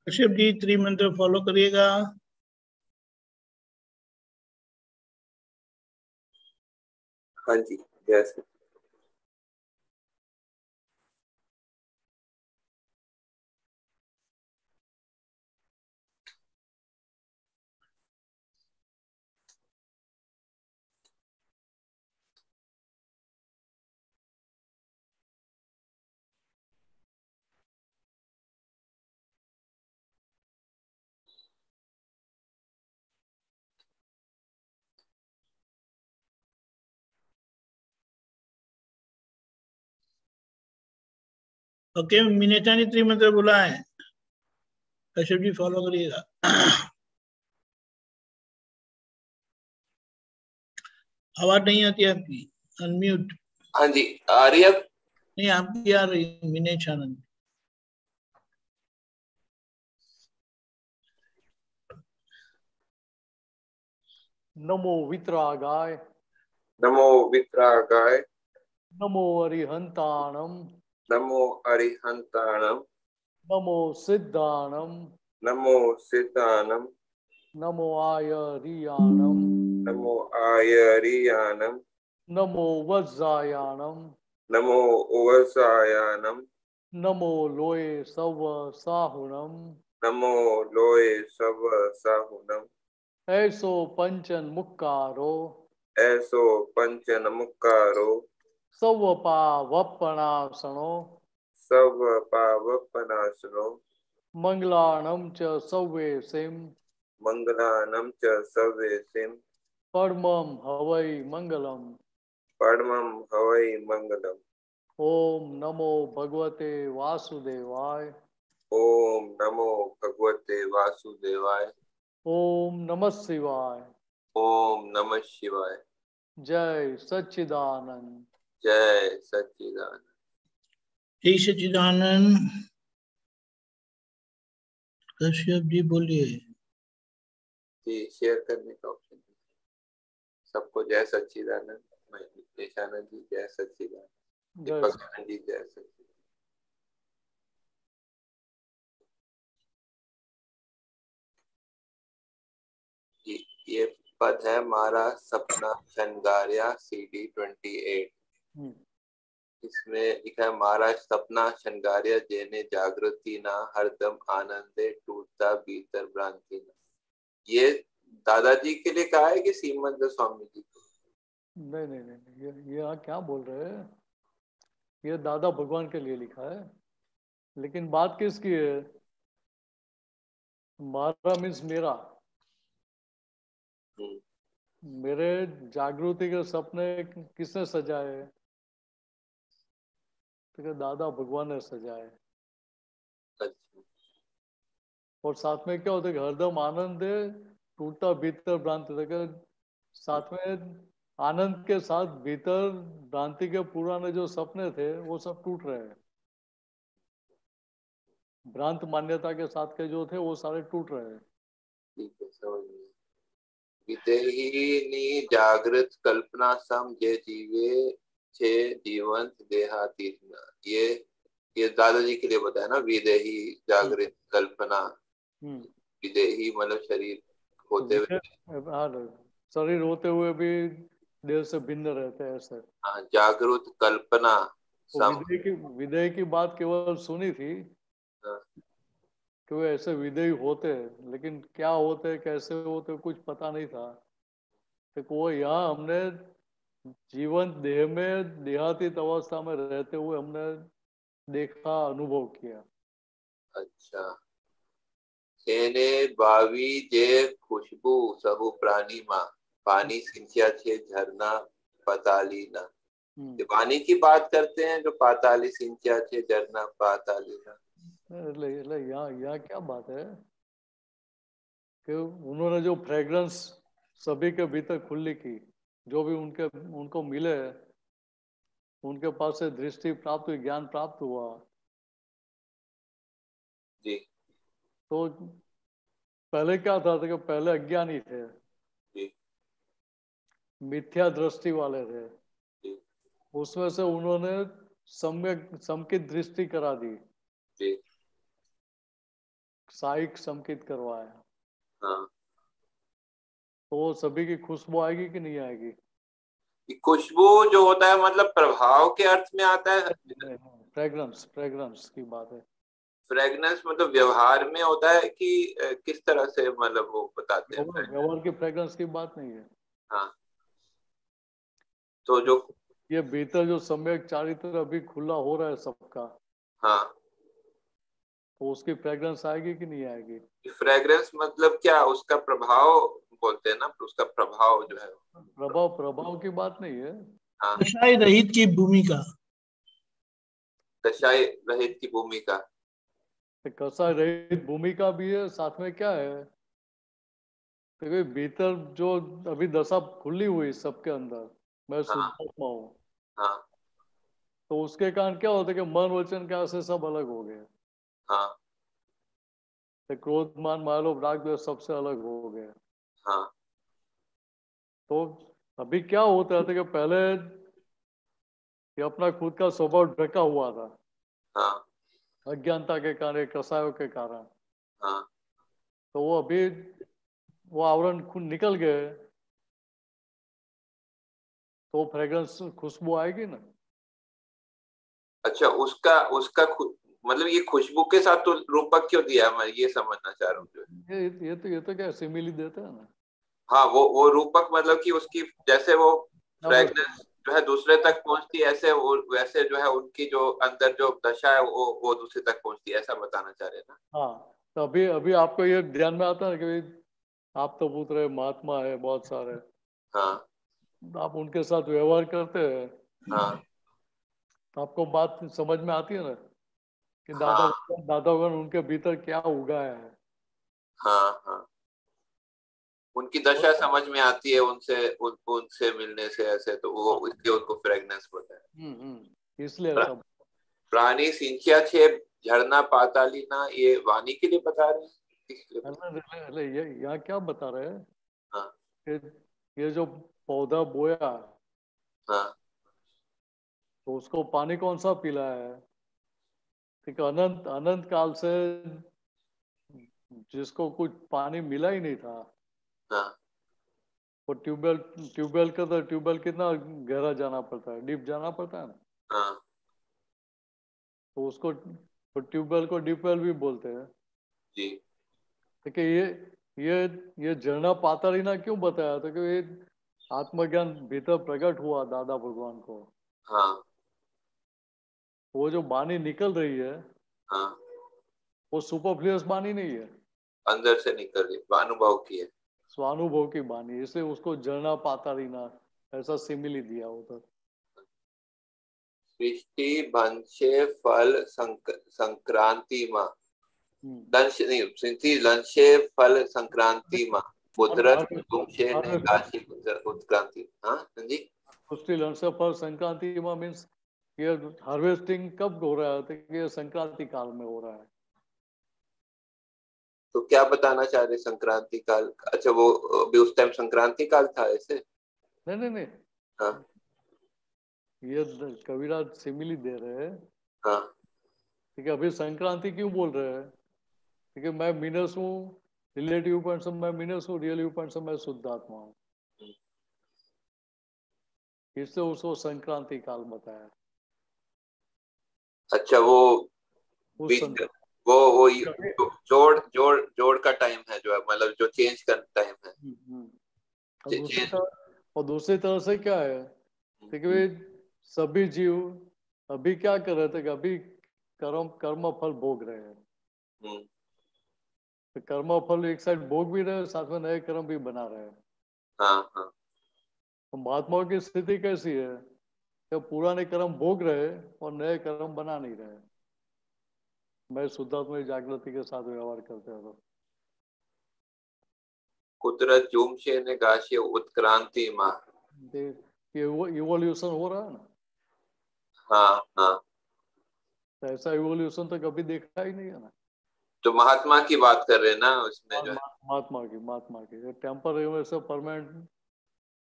Kashyap ji त्रिमंत्र follow करिएगा। हाँ जी, जैसे ओके, मीनेटा ने त्रिमंत्र बोला है, कश्यप जी फॉलो करिएगा। आवाज नहीं आती आपकी, अनम्यूट। हाँ जी, आ रही है अब? नहीं, आपकी आ रही, मीनेश आनंद। नमो वितरागाय, नमो वितरागाय, नमो अरिहंताणम, नमो अरिहंताणम, नमो सिद्धाणम, नमो सिद्धानम, नमो आयरियाणम, नमो आयरियानम, नमो वज्रायाणम, नमो ओवसायानम, नमो लोये सव साहुणम, नमो लोय सब साहुनम, ऐसो पंचन मुक्कारो, ऐसो पंचन मुक्कारो, सव पावपणासनो, सब पावपनाशनो, मंगलाणम च सव्वे सिम, मंगलानम च सवेसिम, परमम हवै मंगलम। परमं हवै मंगलम। ओम नमो भगवते वासुदेवाय, ओम नमो भगवते वासुदेवाय, ओम नमः शिवाय, ओम नमः शिवाय, जय सच्चिदानंद। जय सच्चिदानंद। जय सच्चिदानंद। कश्यप जी बोलिए। जी, शेयर करने का ऑप्शन सबको। जय सच्चिदानंद। निशानंद जी जय सच्चिदानंद। जय दीपक आनंद जी जय सच्चिदानंद। ये पद है मारा सपना शनगारिया CD 28। इसमें लिखा है मारा सपना शनगारिया जेने जागृति ना हरदम आनंदे टूटता भीतर भ्रांति ना। ये दादाजी के लिए कहा है कि सीमंत स्वामी जी को? नहीं नहीं नहीं, ये यहाँ क्या बोल रहे हैं? ये दादा भगवान के लिए लिखा है, लेकिन बात किसकी है? मारा मीन्स मेरा, मेरे जागृति के सपने किसने सजाए? तो दादा भगवान ने सजाए। और साथ में क्या होता है कि हरदम आनंद है टूटता भीतर भ्रांति, साथ में आनंद के साथ भीतर भ्रांति के पुराने जो सपने थे वो सब टूट रहे हैं। भ्रांत मान्यता के साथ के जो थे वो सारे टूट रहे हैं। ठीक है, समझ गए। विदेहिनी जागृत कल्पना सम जे जीवे छे जीवंत देहातीत। ये दादाजी के लिए बताया ना, विदेही जागृत कल्पना। विदेही मतलब शरीर होते हुए, शरीर होते हुए भी देह से भिन्न रहते हैं ऐसे। हाँ, जागृत कल्पना सम। विदेह की बात केवल सुनी थी कि वो ऐसे विदेही होते हैं, लेकिन क्या होते कैसे होते कुछ पता नहीं था। तो वो यहाँ हमने जीवन देह में देहातीत अवस्था में रहते हुए हमने देखा, अनुभव किया। अच्छा। એને બાવી જે खुशबू सहु प्राणी माँ पानी सिंचिया छे झरना पताली ना। पानी की बात करते हैं जो पाताली सिंचिया छे झरना पाताली ना। यहाँ क्या बात है कि उन्होंने जो फ्रेग्रेंस सभी के भीतर खुली की, जो भी उनको मिले, उनके पास से दृष्टि प्राप्त हुई, ज्ञान प्राप्त हुआ। जी। तो पहले क्या था कि पहले अज्ञानी थे जी। मिथ्या दृष्टि वाले थे जी। उसमें से उन्होंने सम्यक समकित दृष्टि करा दी। जी। साइक संकित करवाया, हाँ। तो सभी की खुशबू आएगी कि नहीं आएगी? खुशबू जो होता है मतलब प्रभाव के अर्थ में आता है। फ्रेग्रेंस, फ्रेग्रेंस की बात है। फ्रेग्रेंस मतलब व्यवहार में होता है कि किस तरह से मतलब वो बताते हैं? व्यवहार की फ्रेग्रेंस की बात नहीं है। हाँ, तो जो ये भीतर जो सम्यक चारित्र अभी खुला हो रहा है सबका, हाँ, तो उसकी फ्रेग्रेंस आएगी कि नहीं आएगी? फ्रेग्रेंस मतलब क्या? उसका प्रभाव बोलते हैं ना, उसका प्रभाव जो है। प्रभाव, प्रभाव की बात नहीं है। हाँ, कषाय रहित की भूमिका, कषाय रहित की भूमिका। कषाय रहित भूमिका भी है, साथ में क्या है, देखिए भीतर जो अभी दशा खुली हुई सबके अंदर, मैं हाँ, शुद्धात्मा हूँ, हाँ, तो उसके कारण क्या होता है कि मन वचन क्या से सब अलग हो गए। हाँ, तो क्रोध मान मालोभ राग द्वेष सबसे अलग हो गए। हाँ, तो अभी क्या होता है कि पहले ये अपना खुद का स्वभाव ढका हुआ था, हाँ, अज्ञानता के कारण, कसायों के कारण, हाँ। तो वो अभी वो आवरण खुद निकल गए, तो फ्रेग्रेंस, खुशबू आएगी ना। अच्छा, उसका उसका मतलब ये खुशबू के साथ तो रूपक क्यों दिया है? मैं ये समझना चाह रहा हूँ जो। ये तो क्या सिमिली देता है ना। हाँ, वो रूपक मतलब कि उसकी जैसे वो हाँ बस। फ्रेगनेंस जो है दूसरे तक पहुंचती है, ऐसे वैसे जो है उनकी जो अंदर जो दशा है वो दूसरे तक पहुंचती है, ऐसा बताना चाह रहे हैं ना? हाँ, तो अभी अभी आपको ये ध्यान में आता है कि भाई आप तो पुत्र है, महात्मा है बहुत सारे, हाँ, आप उनके साथ व्यवहार करते हैं, हाँ, तो आपको बात समझ में आती है ना कि दादा, हाँ, दादागण उनके भीतर क्या उगाया है। हाँ, हाँ। उनकी दशा समझ में आती है उनसे उनसे मिलने से, ऐसे तो वो इसलिए उनको फ्रेगनेंस बोलते हैं। इसलिए प्रा- सब। प्राणी सिंचिया छेद झरना पातालीना, ये वाणी के लिए बता रहे हैं? किसके लिए बता अरे अरे अरे, ये यहाँ क्या बता रहे हैं रहे हैं? कि ये जो पौधा बोया, हाँ, तो उसको पानी कौन सा पिलाया है? ठीक है, अनंत अनंत काल से जिसको कुछ पानी मिला ही नहीं था, हाँ, वो ट्यूबवेल, ट्यूबवेल का तो ट्यूबवेल कितना गहरा जाना पड़ता है, डीप जाना पड़ता है ना, हाँ, तो उसको तो ट्यूबवेल को डीप वेल भी बोलते हैं। जी, देखिए ये ये झरना पातालीना क्यों बताया था, कि ये आत्मज्ञान भीतर प्रकट हुआ दादा भगवान को, हाँ, वो जो वाणी निकल रही है हाँ। वो सुपरफ्लुअस वाणी नहीं है, अंदर से निकल रही, अनुभव की है। स्वानुभव की वाणी, इसलिए उसको झरना पातालीना ऐसा सिमिली दिया होता। सृष्टि भंशे फल संक्रांति माँ, दंश नहीं, सृष्टि लंशे फल संक्रांति माँ, कुदरत तुमसे ने काशी उत्क्रांति। हाँ, हाँ जी। सृष्टि लंस पर संक्रांति मीन्स ये हार्वेस्टिंग कब हो रहा है, तो ये संक्रांति काल में हो रहा है। तो क्या बताना चाह रहे संक्रांति काल? अच्छा, वो अभी उस टाइम संक्रांति काल था ऐसे? नहीं नहीं नहीं, हाँ, ये कबीरा सिमिली दे रहे हैं। हाँ, ठीक है, अभी संक्रांति क्यों बोल रहे हैं, ठीक है, मैं मीनस हूँ, रिलेटिव पॉइंट से मैं मीनस हूँ, रियलिव पॉइंट से मैं शुद्ध आत्मा हूँ, इसलिए उसको संक्रांति काल बताया। अच्छा, वो उस बीच वो समय जोड़ का टाइम है जो है, मतलब जो चेंज का टाइम है। और दूसरी चेंज। तरह, और दूसरी तरह से क्या है, देखिए भाई सभी जीव अभी क्या कर रहे थे कि अभी कर्म कर्म फल भोग रहे हैं, तो कर्म फल एक साइड भोग भी रहे हैं, साथ में नए कर्म भी बना रहे हैं। हाँ, हाँ। तो महात्माओं की स्थिति कैसी है कि पुराने कर्म भोग रहे और नए कर्म बना नहीं रहे, मैं शुद्धात्मा जागृति के साथ व्यवहार करते हैं तो। कुदरत जुमशे ने गाशे उत्क्रांति माँ। ये इवोल्यूशन हो रहा है ना, हाँ, हाँ। तो ऐसा इवोल्यूशन तो कभी देखा ही नहीं है ना। जो महात्मा की बात कर रहे हैं ना, उसमें जो है। महात्मा की टेम्पररी से परमानेंट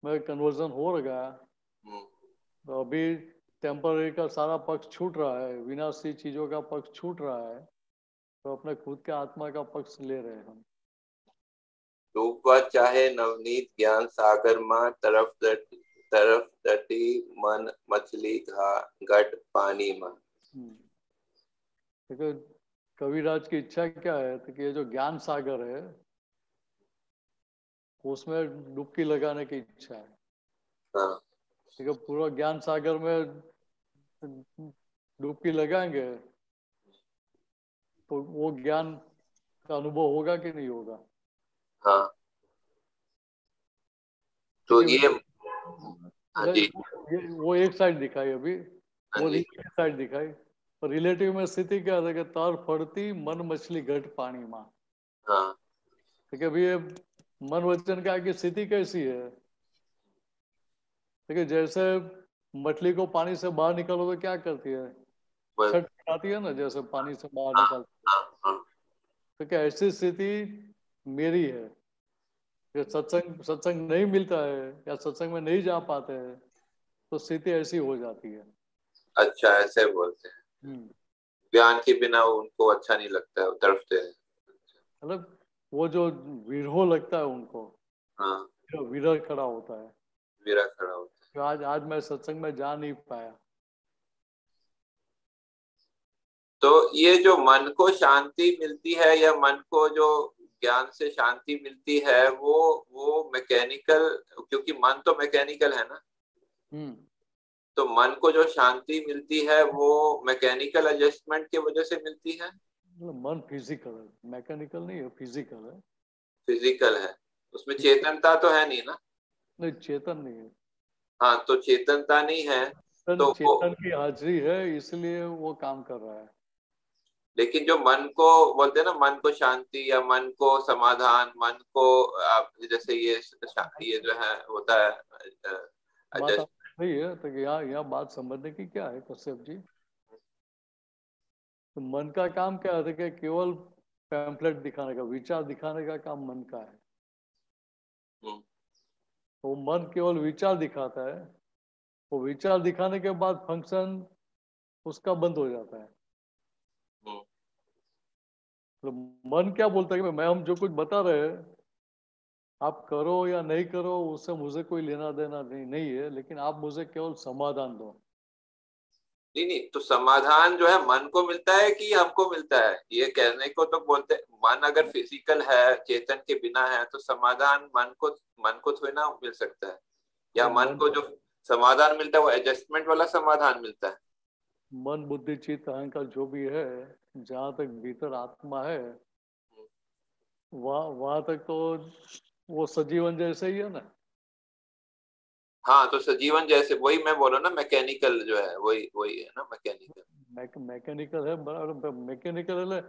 में कन्वर्जन हो रहा है, हम्म, तो अभी टेम्पररी का सारा पक्ष छूट रहा है, विनाशी चीजों का पक्ष छूट रहा है, तो अपने खुद के आत्मा का पक्ष ले रहे हैं हम। रूपवत चाहे नवनीत ज्ञान सागर माँ, तरफ तटी मन मछली घट पानी माँ। देखो कविराज की इच्छा क्या है, तो कि ये जो ज्ञान सागर है उसमें डुबकी लगाने की इच्छा है। हाँ। ठीक है, पूरा ज्ञान सागर में डुबकी लगाएंगे तो वो ज्ञान का अनुभव होगा कि नहीं होगा। हाँ तो ये, हाँ जी, वो एक साइड दिखाई अभी, हाँ वो जी, रिलेटिव साइड दिखाई। और रिलेटिव में स्थिति क्या है कि तार फड़ती मन मछली घट पानी माँ। हाँ ठीक है, अभी ये मन वचन का की स्थिति कैसी है। ठीक है, जैसे मछली को पानी से बाहर निकालो तो क्या करती है, बस, छट आती है ना, जैसे पानी से बाहर हाँ निकालती है। हाँ हाँ तो क्या ऐसी स्थिति मेरी है कि सत्संग नहीं मिलता है या सत्संग में नहीं जा पाते हैं तो स्थिति ऐसी हो जाती है। अच्छा, ऐसे बोलते हैं। हम्म, ज्ञान के बिना उनको अच्छा नहीं लगता है, तड़पते हैं। मतलब वो जो विरह लगता है उनको, हाँ, जो विरह खड़ा होता है मेरा खड़ा होता कि आज आज मैं सत्संग में जा नहीं पाया। है। तो ये जो मन को शांति मिलती है या मन को जो ज्ञान से शांति मिलती है, वो मैकेनिकल, क्योंकि मन तो मैकेनिकल है ना, हम्म, तो मन को जो शांति मिलती है वो मैकेनिकल एडजस्टमेंट की वजह से मिलती है। मतलब मन फिजिकल है, मैकेनिकल नहीं है, फिजिकल है। फिजिकल है, उसमें चेतनता तो है नहीं ना। नहीं, चेतन नहीं है। हाँ, तो चेतनता नहीं है चेतन तो वो, चेतन की हाजिरी है इसलिए वो काम कर रहा है। लेकिन जो मन को बोलते हैं ना, मन को शांति या मन को समाधान, मन को आप जैसे ये जो है होता है बात एडजस्ट। आपकी सही है, तो यहाँ यहाँ बात समझने की क्या है कश्यप जी। तो मन का काम क्या है कि केवल पैम्फलेट दिखाने का, विचार दिखाने का काम मन का है। तो मन केवल विचार दिखाता है, वो विचार दिखाने के बाद फंक्शन उसका बंद हो जाता है। तो मन क्या बोलता है कि मैं, हम जो कुछ बता रहे हैं आप करो या नहीं करो उससे मुझे कोई लेना देना नहीं है, लेकिन आप मुझे केवल समाधान दो। नहीं नहीं, तो समाधान जो है मन को मिलता है कि हमको मिलता है, ये कहने को तो बोलते। मन अगर फिजिकल है, चेतन के बिना है, तो समाधान मन को थोड़ी ना मिल सकता है। या मन को जो समाधान मिलता है वो एडजस्टमेंट वाला समाधान मिलता है। मन बुद्धि चित्त अहंकार जो भी है, जहां तक भीतर आत्मा है वहां तक तो वो सजीवन जैसे ही है ना। हाँ, तो सजीवन जैसे, वही मैं बोल रहा हूँ ना, मैकेनिकल जो है वही वही है ना, मैकेनिकल। मैकेनिकल है, बराबर मैकेनिकल है।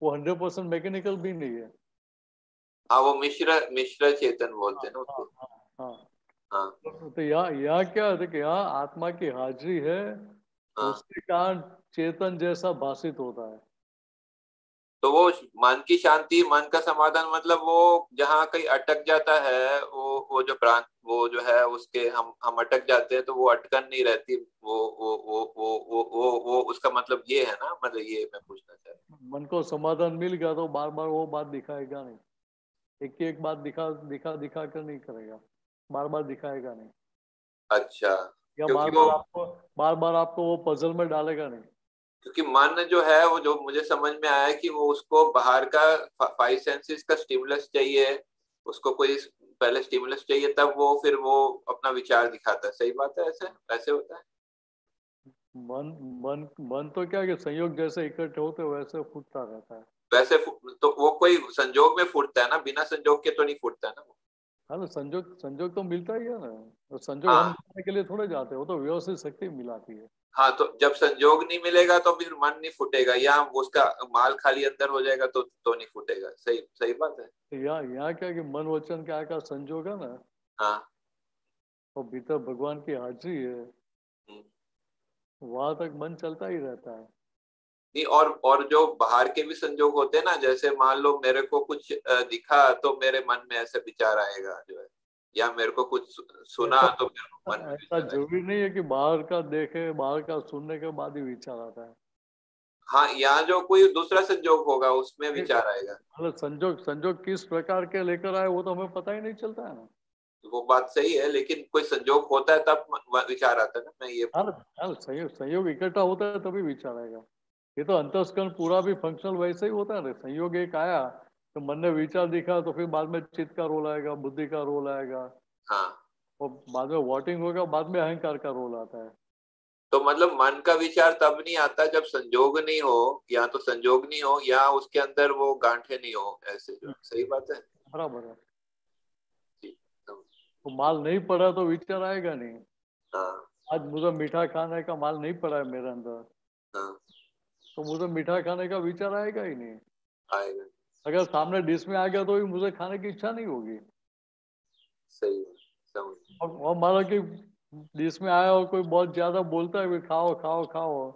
वो 100% मैकेनिकल भी नहीं है। हाँ, वो मिश्र मिश्र चेतन हाँ बोलते हैं ना हाँ उसको। हाँ हाँ। हाँ तो यहाँ क्या है कि यहाँ आत्मा की हाजिरी है, हाँ, उसके कारण चेतन जैसा भाषित होता है। तो वो मन की शांति, मन का समाधान, मतलब वो जहाँ कहीं अटक जाता है, वो जो प्रांत, वो जो है उसके हम अटक जाते हैं, तो वो अटकन नहीं रहती। वो उसका मतलब ये है ना, मतलब ये मैं पूछना चाह रहा मन को समाधान मिल गया तो बार बार वो बात दिखाएगा नहीं, एक बात दिखा दिखा दिखा कर नहीं करेगा, बार बार दिखाएगा नहीं, हूँ। अच्छा, या क्योंकि वो, बार बार आपको वो पजल में डालेगा नहीं। क्योंकि मन जो है वो, जो मुझे समझ में आया कि वो उसको बाहर का फाइव सेंसेस का स्टिमुलस चाहिए, उसको कोई पहले स्टिमुलस चाहिए, तब वो फिर वो अपना विचार दिखाता है। सही बात है, ऐसे ऐसे होता है। मन मन मन तो क्या है कि संयोग जैसे इकट्ठे होते वैसे फूटता रहता है। वैसे तो वो कोई संजोग में फूटता है ना, बिना संजोग के तो नहीं फूटता है ना वो। हाँ तो संजोग संजोग तो मिलता ही है ना। तो संजोग हम हाँ मिलाने के लिए थोड़े जाते हैं, वो तो व्यवस्थित शक्ति मिलाती है। हाँ, तो जब संजोग नहीं मिलेगा तो फिर मन नहीं फूटेगा, या उसका माल खाली अंदर हो जाएगा तो नहीं फूटेगा। सही सही बात है। तो यहाँ क्या कि मन वचन क्या का संजोग है ना, हाँ। और भीतर भगवान की हाजिरी है, हम्म। वहां तक मन चलता ही रहता है। नहीं, और जो बाहर के भी संजोग होते हैं ना, जैसे मान लो मेरे को कुछ दिखा तो मेरे मन में ऐसे विचार आएगा जो है, या मेरे को कुछ सुना ऐसा तो मेरे मन में ऐसा विचार आएगा। जरूरी नहीं है कि बाहर का देखे, बाहर का सुनने के बाद ही विचार आता है। हाँ, यहाँ जो कोई दूसरा संजोग होगा उसमें विचार आएगा। मतलब संजोग किस प्रकार के लेकर आए वो तो हमें पता ही नहीं चलता है ना। वो बात सही है, लेकिन कोई संजोग होता है तब विचार आता है ना। मैं ये संयोग इकट्ठा होता है तभी विचार आएगा। ये तो अंतस्करण पूरा भी फंक्शनल वैसे ही होता है। संयोग एक आया तो मन ने विचार दिखा तो फिर बाद में चित्त का रोल आएगा, बुद्धि का रोल आएगा। हाँ, और बाद में वोटिंग होगा, बाद में अहंकार का रोल आता है। तो मतलब मन का विचार तब नहीं आता जब संजोग नहीं हो, या तो संजोग नहीं हो या उसके अंदर वो गांठे नहीं हो, ऐसे जो। सही बात है, बराबर है। जी। तो माल नहीं पड़ा तो विचार आएगा नहीं। हाँ आज मुझे मीठा खाने का माल नहीं पड़ा है मेरे अंदर, हाँ, तो मुझे मीठा खाने का विचार आएगा ही नहीं। आएगा। अगर सामने डिश में आ गया तो भी मुझे खाने की इच्छा नहीं होगी। सही बात, समझ। और माना कि डिश में आया और कोई बहुत ज्यादा बोलता है खाओ खाओ खाओ,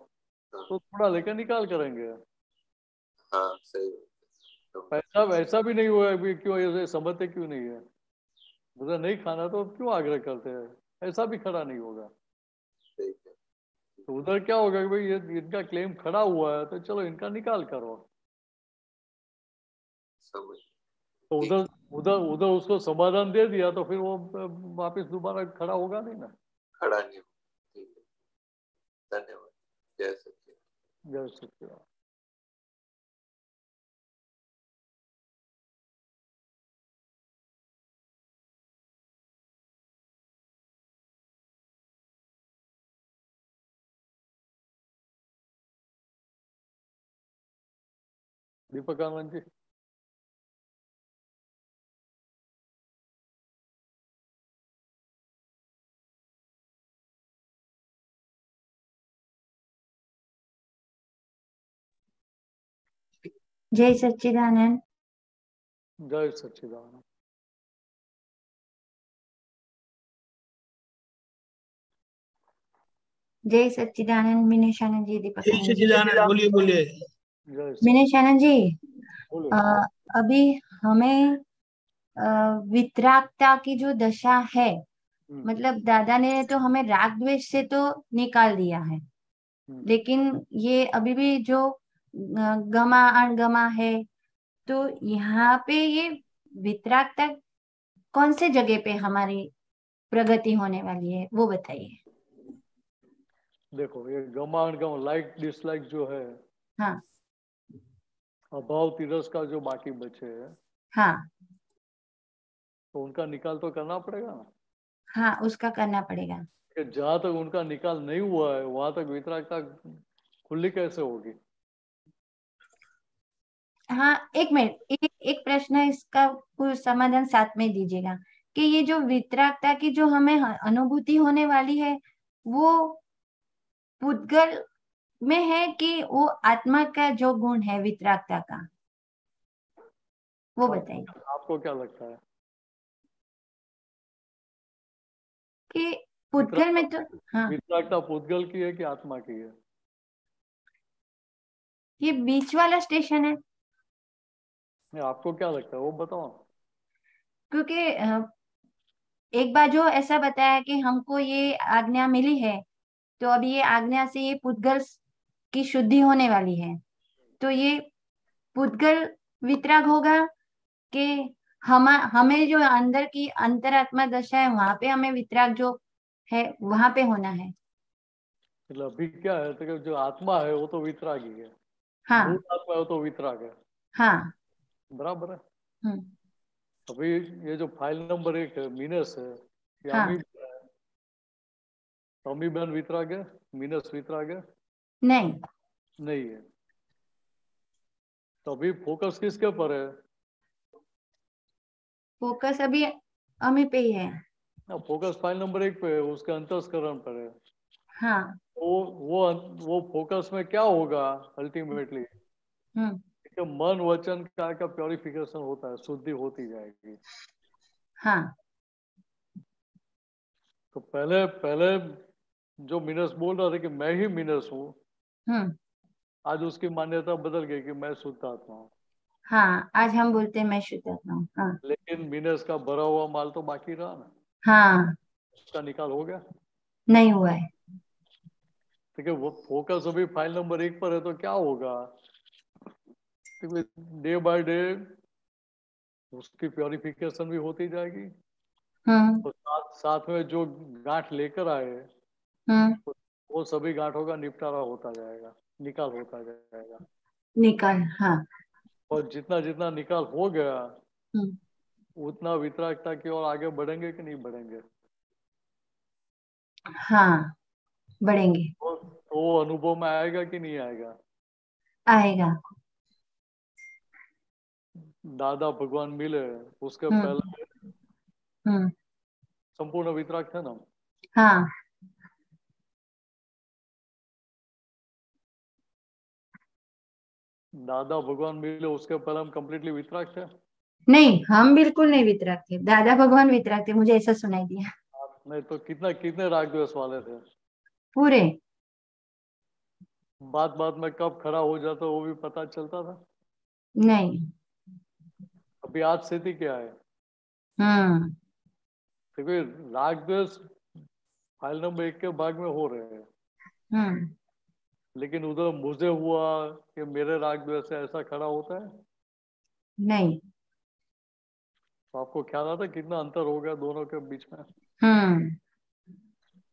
हाँ तो थोड़ा लेकर निकाल करेंगे। हाँ, सही बात। ऐसा वैसा भी नहीं हुआ अभी, क्यों ऐसे समझते क्यों नहीं है? मुझे नहीं खाना तो क्यों आग्रह करते हैं, ऐसा भी खड़ा नहीं होगा। ठीक है, तो उधर क्या होगा कि भाई ये इनका क्लेम खड़ा हुआ है तो चलो इनका निकाल करो। समझ। तो ठीक, उधर उधर उधर उसको समाधान दे दिया तो फिर वो वापस दोबारा खड़ा होगा नहीं ना। खड़ा नहीं हो। ठीक है, धन्यवाद। जय सच्चिदानंद। जय सच्चिदानंद। दीपक आनंद जी। जय सच्चिदानंद। जय सच्चिदानंद। जय सच्चिदानंद मीनेशानंद जी, दीपक जय आनंद जी। सच्चिदानंद, बोलिए बोलिए। मीनेशानंद जी, बोलिए। अभी हमें वितरागता की जो दशा है, मतलब दादा ने तो हमें राग द्वेष से तो निकाल दिया है, लेकिन ये अभी भी जो गमा अणगमा है, तो यहाँ पे ये वितरागता कौन से जगह पे हमारी प्रगति होने वाली है, वो बताइए। देखो, ये गमा अणगमा, लाइक डिसलाइक जो है, हाँ अभाव तिरस्कार जो बाकी बचे हैं, हाँ तो उनका निकाल तो करना पड़ेगा ना। हाँ, उसका करना पड़ेगा। कि जहां तक उनका निकाल नहीं हुआ है वहां तक वितरागता खुली कैसे होगी? हाँ, एक मिनट, एक प्रश्न है, इसका कुछ समाधान साथ में दीजिएगा कि ये जो वितरागता की जो हमें अनुभूति होने वाली है, वो पुद्गल में है कि वो आत्मा का जो गुण है वितरागता का, वो बताइए। आपको क्या लगता है कि पुद्गल में तो, हाँ, वितरागता पुद्गल की है कि आत्मा की है? ये बीच वाला स्टेशन है, नहीं, आपको क्या लगता है वो बताओ। क्योंकि एक बार जो ऐसा बताया कि हमको ये आज्ञा मिली है, तो अभी ये आज्ञा से ये पुद्गल की शुद्धि होने वाली है, तो ये पुद्गल वितराग होगा कि हमें जो अंदर की अंतरात्मा दशा है वहां पे हमें वितराग जो है वहां पे होना है। मतलब अभी क्या है तो जो आत्मा है वो तो वितराग ही है, मूल हाँ आत्मा है वो तो वितराग है। हाँ। बराबर है। हम्म। अभी ये जो फाइल नंबर 1 है मीनस है, ये हाँ, अमीबन वितराग है, मीनस वितराग है? नहीं, नहीं है। तो अभी फोकस किसके पर है? फोकस अभी अमी पे ही है। फोकस फाइल नंबर 1 पे है, उसके अंतस्करण पर है। हाँ। वो फोकस में क्या होगा अल्टीमेटली? हम्म। मन वचन काय का प्योरिफिकेशन होता है, शुद्धि होती जाएगी। हाँ। तो पहले पहले जो मीनस बोल रहा था कि मैं ही मीनस हूँ, हम्म। आज उसकी मान्यता बदल गई कि मैं शुद्ध आत्मा हूँ। हाँ, आज हम बोलते हैं मैं शुद्ध आत्मा हूँ। हाँ। लेकिन मीनस का भरा हुआ माल तो बाकी रहा ना, हाँ, उसका निकाल हो गया। नहीं हुआ है। ठीक है, वो फोकस अभी फाइल नंबर 1 पर है तो क्या होगा, डे बाय डे उसकी प्योरिफिकेशन भी होती जाएगी। तो साथ में जो गांठ लेकर आए वो सभी गांठों का निपटारा होता जाएगा, निकाल होता जाएगा। निकाल, हाँ। और जितना जितना निकाल हो गया उतना वितरागता की ओर आगे बढ़ेंगे कि नहीं बढ़ेंगे? हाँ, बढ़ेंगे। तो वो अनुभव में आएगा कि नहीं आएगा? आएगा। दादा भगवान मिले उसके पहले संपूर्ण वितराग थे ना। हाँ। दादा भगवान मिले उसके पहले हम कंप्लीटली वितराग थे? नहीं, हम बिल्कुल नहीं वितराग थे, दादा भगवान वितराग थे, मुझे ऐसा सुनाई दिया। नहीं तो कितने राग द्वेष वाले थे? पूरे। बात बात में कब खड़ा हो जाता वो भी पता चलता था? नहीं। अभी आज स्थिति क्या है? देखो राग द्वेष फाइल नंबर 1 के भाग में हो रहे हैं, लेकिन उधर मुझे हुआ कि मेरे राग द्वेष से ऐसा खड़ा होता है? नहीं। तो आपको ख्याल आता कितना अंतर हो गया दोनों के बीच में?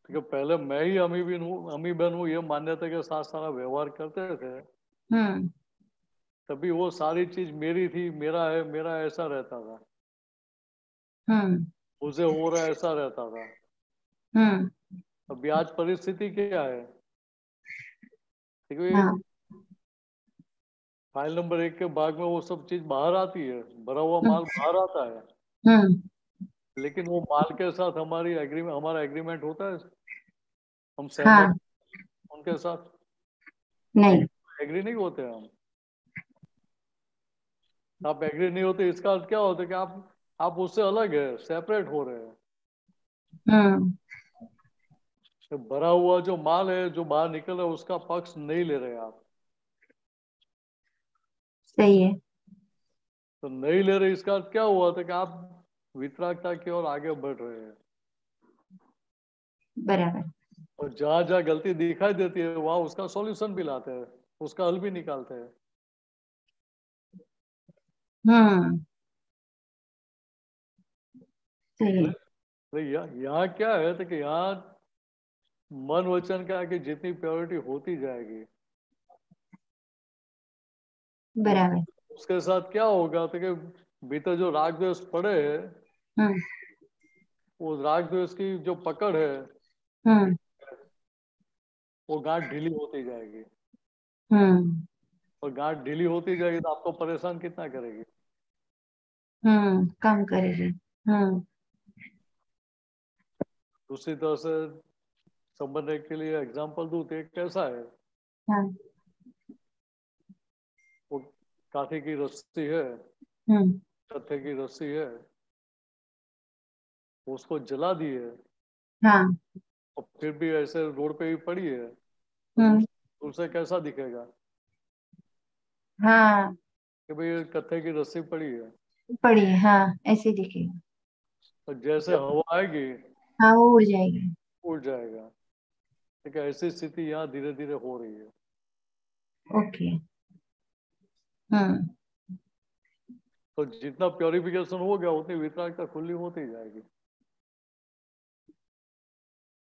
ठीक है, पहले मैं ही अमीबन हूँ ये मान्यता के साथ सारा व्यवहार करते थे, तभी वो सारी चीज मेरी थी, मेरा है, मेरा ऐसा रहता था, मुझे हो रहा है ऐसा रहता था। अभी आज परिस्थिति क्या है? ठीक है, फाइल नंबर 1 के भाग में वो सब चीज बाहर आती है, भरा हुआ माल बाहर आता है, लेकिन वो माल के साथ हमारा एग्रीमेंट होता है, हम सहमत उनके साथ नहीं। एग्री नहीं होते हम। आप एग्री नहीं होते इसका अर्थ क्या होता है कि आप उससे अलग है, सेपरेट हो रहे हैं। तो भरा हुआ जो माल है जो बाहर निकल रहा है उसका पक्ष नहीं ले रहे आप। सही है। तो नहीं ले रहे इसका अर्थ क्या हुआ था कि आप वितरागता की ओर आगे बढ़ रहे हैं। बराबर। और जहां जहां गलती दिखाई देती है वहां उसका सॉल्यूशन भी लाते हैं, उसका हल भी निकालते हैं। सही है। तो यहाँ क्या है तो कि यहाँ मन वचन का कि जितनी प्योरिटी होती जाएगी बराबर। उसके साथ क्या होगा तो कि भीतर जो राग द्वेष पड़े है वो राग द्वेष की जो पकड़ है वो गांठ ढीली होती जाएगी। और गांठ ढीली होती जाएगी तो आपको परेशान कितना करेगी? कम करेगी। दूसरी तरह से समझने के लिए एग्जांपल दूं तो कैसा है, वो काठी की रस्सी है, कत्थे की रस्सी है, उसको जला दी है और फिर भी ऐसे रोड पे ही पड़ी है तो दूर से कैसा दिखेगा कि भाई कत्थे की रस्सी पड़ी है। पड़ी है, ऐसे दिखेगा। और जैसे हवा आएगी वो उड़ जाएगी। उड़ जाएगा। ठीक है, ऐसी स्थिति यहाँ धीरे धीरे हो रही है। ओके। तो जितना प्योरिफिकेशन हो गया उतनी वितरागता खुली होती जाएगी।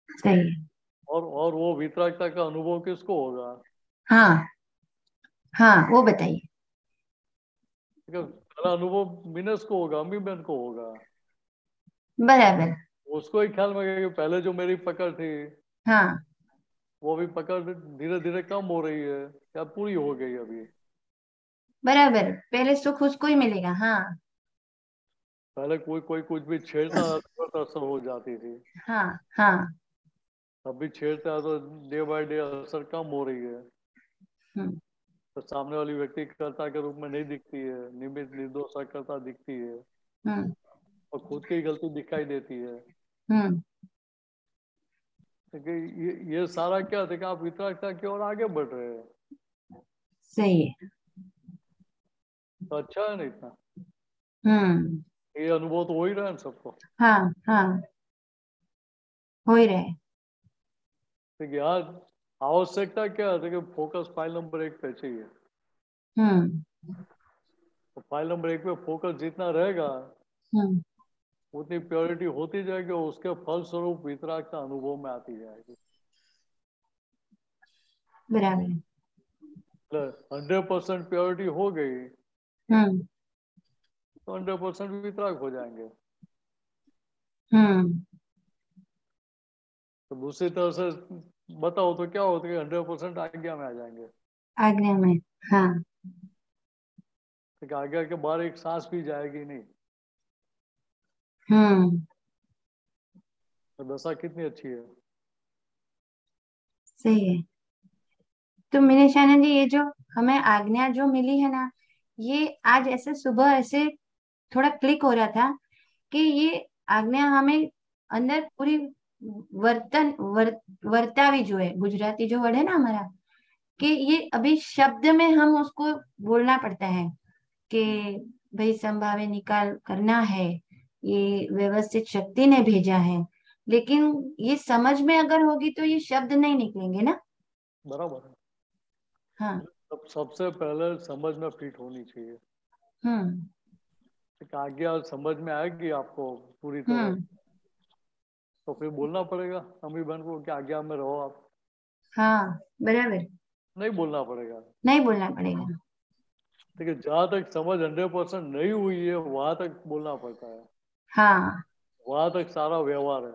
सही है। और वो वितरागता का अनुभव किसको होगा? वो बताइए। ठीक है, पहला अनुभव मिनस को होगा, अम्मी बहन को होगा। बराबर। उसको ही ख्याल में कि पहले जो मेरी पकड़ थी वो भी पकड़ धीरे धीरे कम हो रही है या पूरी हो गई अभी? बराबर, पहले सुख उसको ही मिलेगा। पहले कोई कोई कुछ भी छेड़ता तो असर हो जाती थी, हाँ। अभी छेड़ता तो डे बाय डे असर कम हो रही है। तो सामने वाली व्यक्ति कर्ता के रूप में नहीं दिखती है, निमित्त निर्दोष कर्ता दिखती है और खुद की गलती दिखाई देती है। ये सारा क्या था कि आप वितरागता की ओर आगे बढ़ रहे हैं। सही है। तो अच्छा है ना इतना? ये अनुभव तो हो ही रहा है सबको। हाँ, हो ही रहे। ठीक है यार, आवश्यकता क्या है कि फोकस फाइल नंबर 1 पे चाहिए। तो फाइल नंबर 1 पे फोकस जितना रहेगा उतनी प्योरिटी होती जाएगी और उसके फलस्वरूप वितराग का अनुभव में आती जाएगी। बराबर। 100% प्योरिटी हो गई तो 100% वितराग हो जाएंगे। तो दूसरी तरह से बताओ तो क्या होता है कि 100% आज्ञा में आ जाएंगे। आज्ञा में, हाँ। तो आज्ञा के बाहर एक सांस भी जाएगी नहीं। तो दशा कितनी अच्छी है। सही है। तो मीनाक्षानंद जी, ये जो हमें आज्ञा जो मिली है ना, ये आज ऐसे सुबह ऐसे थोड़ा क्लिक हो रहा था कि ये आज्ञा हमें अंदर पूरी वर्तावी जो है, गुजराती जो वर्ड है ना हमारा, कि ये अभी शब्द में हम उसको बोलना पड़ता है कि भाई संभावे निकाल करना है, ये व्यवस्थित शक्ति ने भेजा है। लेकिन ये समझ में अगर होगी तो ये शब्द नहीं निकलेंगे ना। बराबर है। हाँ। सबसे पहले समझ में फिट होनी चाहिए। आज्ञा समझ में आएगी आपको पूरी तरह तो फिर बोलना पड़ेगा अम्मी बहन को कि आज्ञा में रहो आप। हाँ, बराबर। नहीं बोलना पड़ेगा। नहीं बोलना पड़ेगा। देखिए जहां तक समझ 100% नहीं हुई है वहां तक बोलना पड़ता है। हाँ। वहां तक सारा व्यवहार है।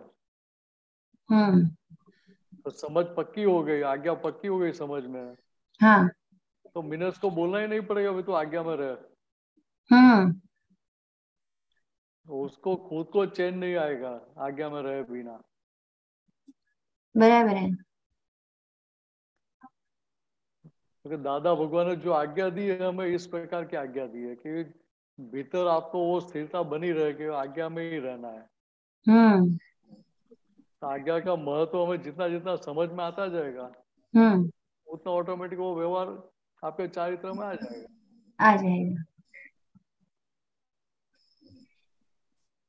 तो समझ पक्की हो गई, आज्ञा पक्की हो गई समझ में। हाँ। तो मिनस को बोलना ही नहीं पड़ेगा भाई तो आज्ञा में रहे। तो उसको खुद को चैन नहीं आएगा आज्ञा में रहे बिना। बराबर है। क्योंकि दादा भगवान ने जो आज्ञा दी है हमें इस प्रकार की आज्ञा दी है कि भीतर आपको वो स्थिरता बनी रहे कि आज्ञा में ही रहना है। तो आज्ञा का महत्व हमें जितना जितना समझ में आता जाएगा उतना ऑटोमेटिक वो व्यवहार आपके चारित्र में आ जाएगा। आ जाएगा।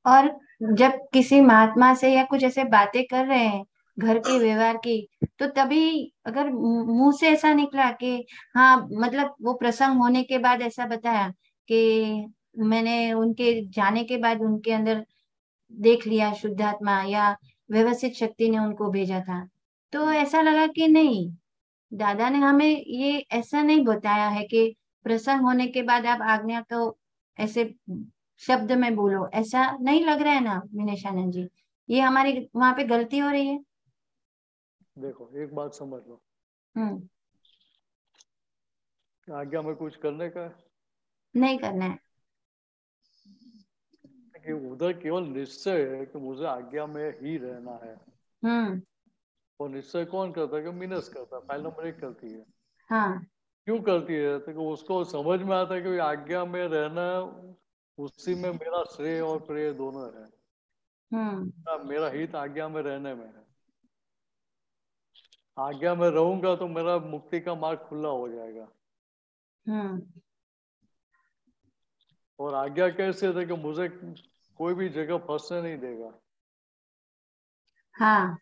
और जब किसी महात्मा से या कुछ ऐसे बातें कर रहे हैं घर के व्यवहार की, तो तभी अगर मुंह से ऐसा निकला कि हाँ, मतलब वो प्रसंग होने के बाद ऐसा बताया कि मैंने उनके जाने के बाद उनके अंदर देख लिया शुद्धात्मा या व्यवस्थित शक्ति ने उनको भेजा था, तो ऐसा लगा कि नहीं, दादा ने हमें ये ऐसा नहीं बताया है कि प्रसंग होने के बाद आप आज्ञा को ऐसे शब्द में बोलो। ऐसा नहीं लग रहा है ना मीनाक्षानंद जी, ये हमारी वहां पे गलती हो रही है। देखो एक बात समझ लो, आज्ञा में कुछ करने का नहीं करना है कि उधर केवल निश्चय है कि मुझे आज्ञा में ही रहना है। और निश्चय कौन करता है कि मीनस करता है, फाइल नंबर 1 करती है। हाँ। क्यों करती है तो उसको समझ में आता है कि आज्ञा में रहना उसी में मेरा श्रेय और प्रेय दोनों है। मेरा हित आज्ञा में रहने में है। आज्ञा में रहूंगा तो मेरा मुक्ति का मार्ग खुला हो जाएगा। और आज्ञा कैसे थे कि मुझे कोई भी जगह फंसने नहीं देगा। हाँ।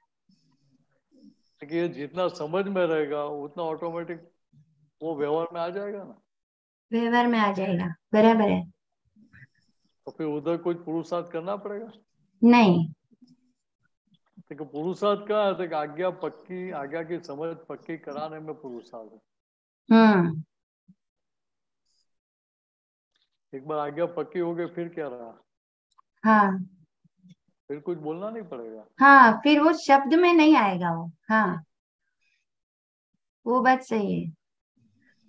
ये जितना समझ में रहेगा उतना ऑटोमेटिक वो व्यवहार में आ जाएगा ना। व्यवहार में आ जाएगा, बराबर है। तो फिर उधर कुछ पुरुषार्थ करना पड़ेगा नहीं। देखो पुरुषार्थ क्या है कि आज्ञा पक्की, आज्ञा की समझ पक्की कराने में पुरुषार्थ है। एक बार आज्ञा पक्की हो गई फिर क्या रहा। हाँ। फिर कुछ बोलना नहीं पड़ेगा। हाँ, फिर वो शब्द में नहीं आएगा वो। हाँ, वो बात सही है।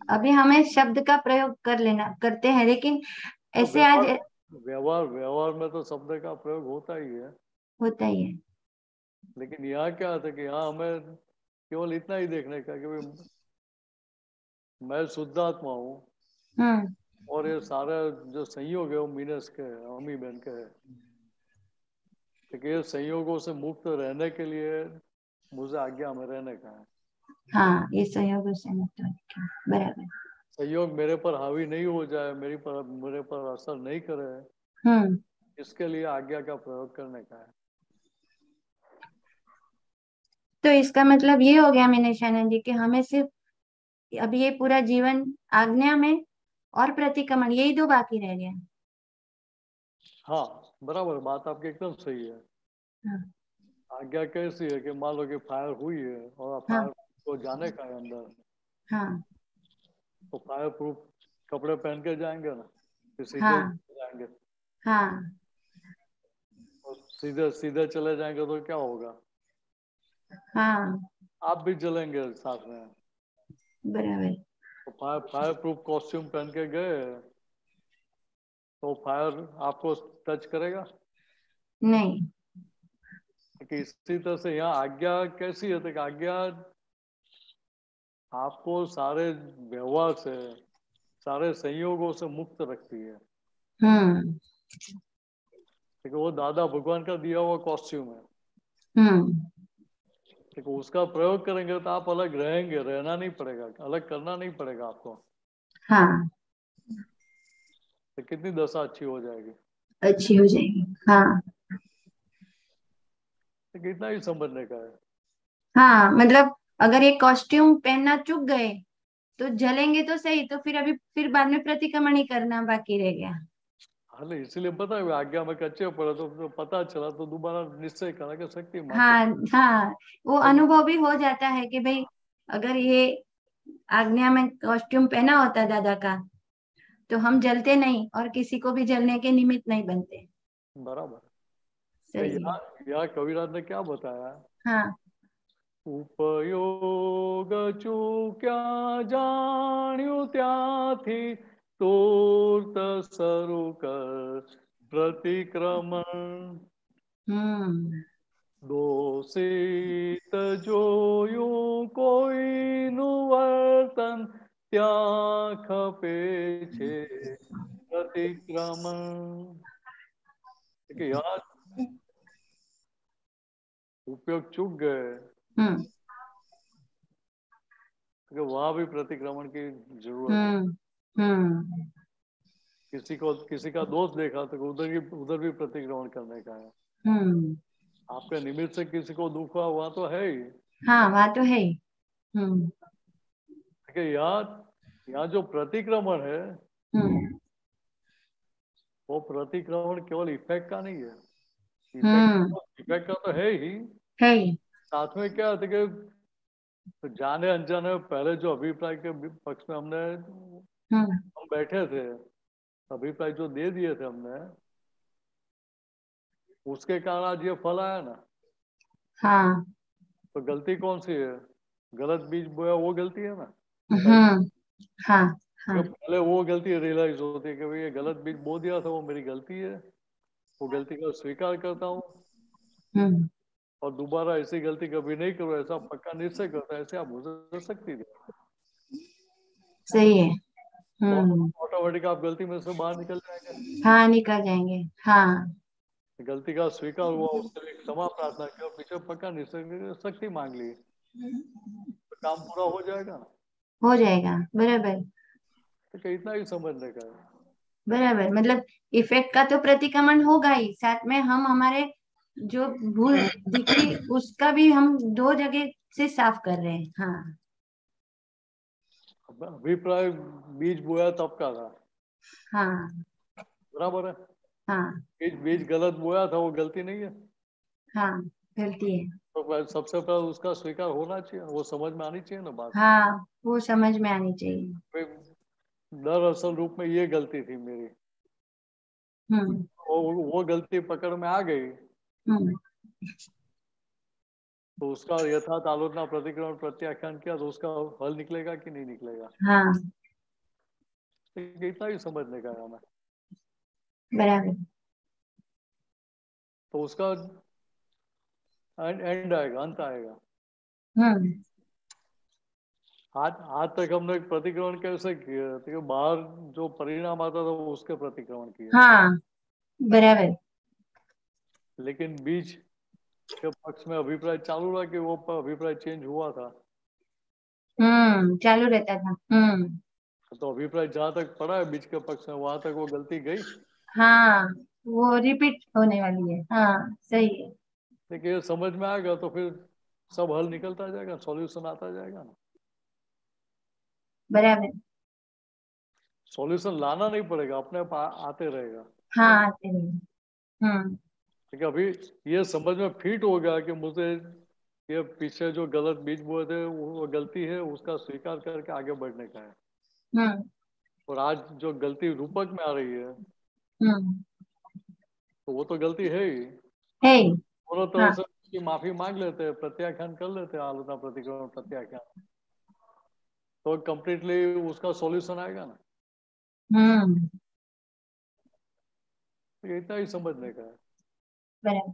अभी हमें शब्द का प्रयोग कर लेना करते हैं, लेकिन तो ऐसे आज व्यवहार में तो शब्द का प्रयोग होता ही है। होता ही है। लेकिन यहाँ क्या था कि यहाँ हमें केवल इतना ही देखने का कि मैं शुद्धात्मा हूँ और ये सारे जो संयोग है वो मीनस के है, अम्मी बहन के है। ये संयोगों से मुक्त रहने के लिए मुझे आज्ञा में रहने का है। हाँ, ये सहयोग से मुक्त होने का, बराबर। संयोग मेरे पर हावी नहीं हो जाए, मेरे पर असर नहीं करे, इसके लिए आज्ञा का प्रयोग करने का है। तो इसका मतलब ये हो गया मीनाक्षानंद जी कि हमें सिर्फ अब ये पूरा जीवन आज्ञा में और प्रतिक्रमण यही दो बाकी रह गया। हाँ बराबर, बात आपकी एकदम सही है। हाँ आज्ञा कैसी है कि मान लो कि फायर हुई है और हाँ फायर को जाने का है अंदर, हाँ तो फायर प्रूफ कपड़े पहन के जाएंगे ना, कि सीधे हाँ जाएंगे? हाँ और सीधे सीधे चले जाएंगे तो क्या होगा? हाँ आप भी जलेंगे साथ में। बराबर। तो फायर प्रूफ कॉस्ट्यूम पहन के गए तो फायर आपको टच करेगा? नहीं। कि इसी तरह से यहाँ आज्ञा कैसी है, तो आज्ञा आपको सारे व्यवहार से, सारे संयोगों से मुक्त रखती है। हम्म ठीक है, वो दादा भगवान का दिया हुआ कॉस्ट्यूम है। हम्म ठीक है, उसका प्रयोग करेंगे तो आप अलग रहेंगे, रहना नहीं पड़ेगा, अलग करना नहीं पड़ेगा आपको। हाँ तो कितनी दशा अच्छी हो जाएगी। अच्छी हो जाएगी। हाँ तो इतना ही समझने का है। हाँ मतलब अगर ये कॉस्ट्यूम पहनना चूक गए तो जलेंगे तो सही, तो फिर अभी फिर बाद में प्रतिक्रमण ही करना बाकी रह गया। हाँ इसीलिए पता है आज्ञा में कच्चे पड़े तो पता चला तो दोबारा निश्चय करा कि शक्ति माता। हाँ हाँ वो अनुभव भी हो जाता है कि भाई अगर ये आज्ञा में कॉस्ट्यूम पहना होता दादा का तो हम जलते नहीं और किसी को भी जलने के निमित्त नहीं बनते। बराबर। तो सही है। यहाँ कविराज ने क्या बताया? हाँ उपयोग चूक्या जाण्यु त्याथी तूर्त सरु कर प्रतिक्रमण हम्म दोषित जो यूं कोई नुवर्तन त्याग खपे छे प्रतिक्रमण। देखिए यार, उपयोग चूक गए हम्म तो वहां भी प्रतिक्रमण की जरूरत है। हम्म हम्म किसी का दोष देखा तो उधर भी प्रतिक्रमण करने का है। हम्म आपके निमित्त से किसी को दुख हुआ वहां तो है ही। हाँ वहाँ तो है ही। हम्म देखिए यहाँ जो प्रतिक्रमण है हम्म वो प्रतिक्रमण केवल इफेक्ट का नहीं है। हम्म इफेक्ट का तो है ही, है ही। साथ में क्या है कि तो जाने अनजाने में पहले जो अभिप्राय के पक्ष में हम्म हम बैठे थे, अभिप्राय जो दे दिए थे हमने, उसके कारण आज ये फल आया ना। हाँ तो गलती कौन सी है? गलत बीज बोया वो गलती है ना। हम्म हाँ हाँ पहले वो गलती रियलाइज होती है कि भाई ये गलत बीज बो दिया था, वो मेरी गलती है, वो गलती का स्वीकार करता हूँ हम्म और दोबारा ऐसी गलती कभी नहीं करो, ऐसा पक्का निश्चय करता है। ऐसे आप गुजर सकती थी सही है। तो हम्म ऑटोमेटिक आप गलती में से बाहर निकल जाएंगे। हाँ निकल जाएंगे। हाँ गलती का स्वीकार हुआ, उसके लिए क्षमा प्रार्थना किया, पीछे पक्का निश्चय शक्ति मांग ली तो काम पूरा हो जाएगा ना। हो जाएगा बराबर। तो इतना ही समझने का है। बराबर मतलब इफेक्ट का तो प्रतिक्रमण होगा ही, साथ में हम हमारे जो भूल दिखी उसका भी हम दो जगह से साफ कर रहे हैं। हाँ अभिप्राय बीज बोया तब का था, हाँ बराबर है। हाँ बीज गलत बोया था, वो गलती नहीं है। हाँ गलती है। तो सबसे पहले उसका स्वीकार होना चाहिए, वो समझ में आनी चाहिए ना बात। हाँ वो समझ में आनी चाहिए। भाई, दरअसल रूप में ये गलती थी मेरी, हम्म वो गलती पकड़ में आ गई हम्म तो उसका यथार्थ आलोचना प्रतिक्रमण प्रत्याख्यान किया तो उसका हल निकलेगा कि नहीं निकलेगा। हाँ इतना ही समझने का है हमें। बराबर। तो उसका एंड आएगा, अंत आएगा। हम्म आज तक हमने प्रतिक्रमण कैसे किया, तो बाहर जो परिणाम आता था वो उसके प्रतिक्रमण किया, हाँ बराबर। लेकिन बीच के पक्ष में अभिप्राय चालू रहा कि वो अभिप्राय चेंज हुआ था। चालू रहता था। तो अभिप्राय जहां तक पड़ा है बीच के पक्ष में, वहां तक वो गलती गई। हाँ वो रिपीट होने वाली है। हाँ सही है। लेकिन ये समझ में आएगा तो फिर सब हल निकलता जाएगा, सॉल्यूशन आता जाएगा ना। बराबर। सॉल्यूशन लाना नहीं पड़ेगा, अपने आप आते रहेगा। हाँ आते रहेगा। ठीक है, अभी ये समझ में फिट हो गया कि मुझे ये पीछे जो गलत बीज बोए थे वो गलती है, उसका स्वीकार करके आगे बढ़ने का है। और आज जो गलती रूपक में आ रही है तो वो तो गलती है ही, दोनों तरह से उसकी माफी मांग लेते हैं, प्रत्याख्यान कर लेते हैं, आलोचना प्रतिक्रमण प्रत्याख्यान, तो कंप्लीटली उसका सॉल्यूशन आएगा ना। तो इतना ही समझने का है। बराबर।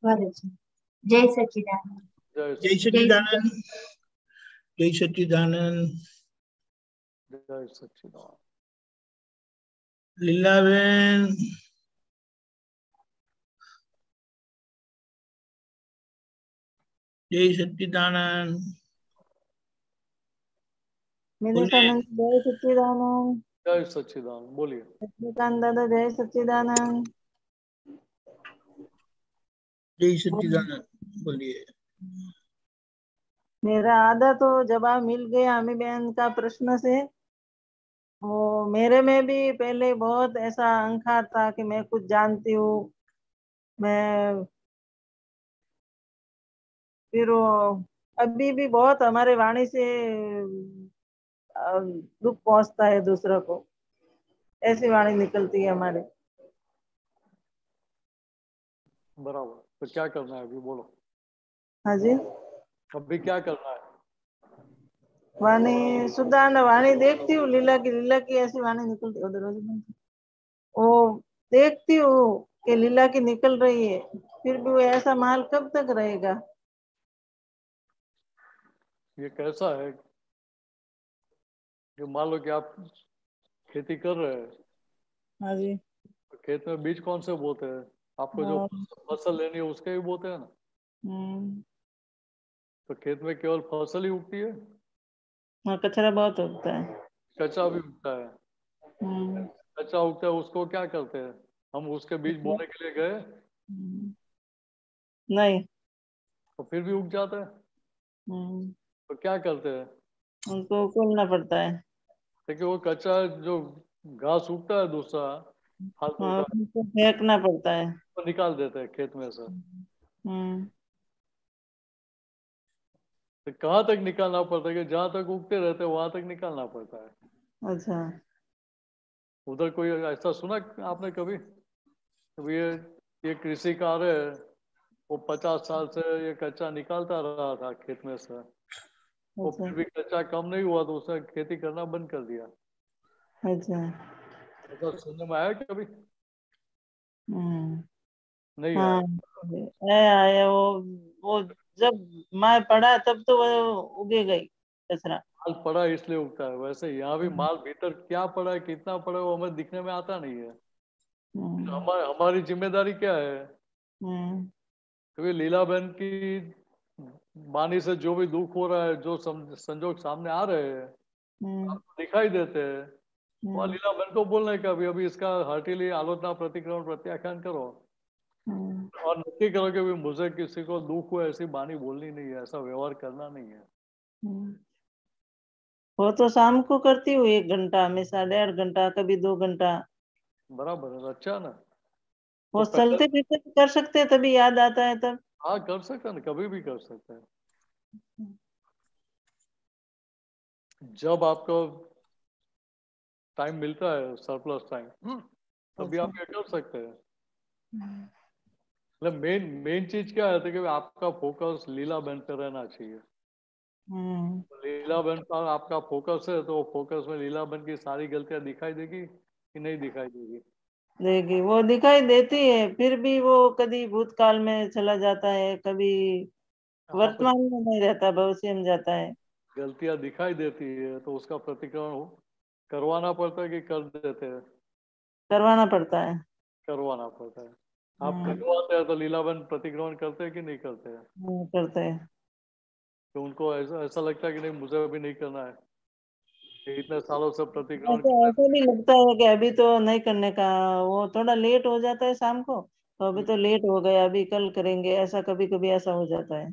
बहुत अच्छा। जय सच्चिदानंद। जय सच्चिदानंद। जय सच्चिदानंद। जय सच्चिदानंद। लीलाबेन। जय सच्चिदानंद। मेरे सामने जय सच्चिदानंद। जय सच्चिदानंद बोलिए। लक्ष्मीकांत दादा जय सच्चिदानंद। जय सच्चिदानंद बोलिए। मेरा आधा तो जवाब मिल गया अम्मी बहन का प्रश्न से। वो मेरे में भी पहले बहुत ऐसा अहंकार था कि मैं कुछ जानती हूँ। मैं फिर अभी भी बहुत हमारे वाणी से दुख पहुंचता है दूसरों को, ऐसी वाणी निकलती है हमारे। बराबर। तो क्या करना है अभी बोलो। हाँ जी। अभी क्या करना है? वाणी सुधारना, वाणी देखती हूँ लीला की ऐसी वाणी निकलती उधर वो देखती हूँ कि लीला की निकल रही है, फिर भी वो ऐसा माल कब तक रहेगा। ये कैसा है कि मान लो कि आप खेती कर रहे हैं। हाँ जी। तो खेत में बीज कौन से बोते हैं? आपको जो फसल लेनी है उसके ही बोते हैं ना। तो खेत में केवल फसल ही उगती है? हाँ, कचरा बहुत उगता है। कच्चा भी उगता है। कच्चा उगता है उसको क्या करते हैं? हम उसके बीज बोने के लिए गए नहीं, तो फिर भी उग जाता है। तो क्या करते हैं? उनको खोलना पड़ता है। देखिए वो कच्चा जो घास उगता है दूसरा फालतू हाँ, का, उनको फेंकना पड़ता है। तो निकाल देते हैं खेत में से। तो कहाँ तक निकालना पड़ता है कि जहां तक उगते रहते हैं वहां तक निकालना पड़ता है। अच्छा। उधर कोई ऐसा सुना आपने कभी? कभी ये कृषि कार्य है, वो 50 साल से ये कच्चा निकालता रहा था खेत में से, वो अच्छा। फिर भी कच्चा कम नहीं हुआ तो उसने खेती करना बंद कर दिया। अच्छा। ऐसा सुनने में आया कभी? नहीं हाँ, आया। आया वो जब मैं पढ़ा तब तो वो उगे गई कचरा। माल पड़ा इसलिए उगता है, वैसे यहाँ भी माल भीतर क्या पड़ा है कितना पड़ा है वो हमें दिखने में आता नहीं है। हमारी जिम्मेदारी क्या है? क्योंकि लीला बहन की वाणी से जो भी दुख हो रहा है, जो संजोग सामने आ रहे हैं आपको दिखाई देते हैं, वह लीला बहन को बोलने का भी अभी इसका हार्टिली आलोचना प्रतिक्रमण प्रत्याख्यान करो और नक्की करो कि भी मुझे किसी को दुख हो ऐसी वाणी बोलनी नहीं है, ऐसा व्यवहार करना नहीं है। वो तो शाम को करती हूँ 1 घंटा, हमेशा 1.5 घंटा, कभी 2 घंटा। बराबर है, अच्छा ना। वो तो पहले चलते फिरते कर सकते हैं, तभी याद आता है तब। हाँ कर सकते हैं, कभी भी कर सकते हैं। जब आपको टाइम मिलता है सरप्लस टाइम तभी आप ये कर सकते हैं। मतलब मेन मेन चीज क्या है कि आपका फोकस लीला बहन पे रहना चाहिए। लीला बहन पर आपका फोकस है तो फोकस में लीला बहन की सारी गलतियां दिखाई देगी कि नहीं दिखाई देगी? देगी, वो दिखाई देती है, फिर भी वो कभी भूतकाल में चला जाता है, कभी वर्तमान में नहीं रहता, भविष्य में जाता है। गलतियां दिखाई देती है तो उसका प्रतिक्रमण करवाना पड़ता है कि कर देते हैं? करवाना पड़ता है। करवाना पड़ता है। आप करवाते हैं तो लीलाबन प्रतिक्रमण करते हैं कि नहीं करते हैं? करते हैं। तो उनको ऐसा ऐसा लगता है कि नहीं मुझे अभी नहीं करना है, इतने सालों से प्रतिक्रमण ऐसा भी लगता है कि अभी तो नहीं करने का, वो थोड़ा लेट हो जाता है शाम को, तो अभी तो लेट हो गया, अभी कल करेंगे, ऐसा कभी कभी ऐसा हो जाता है।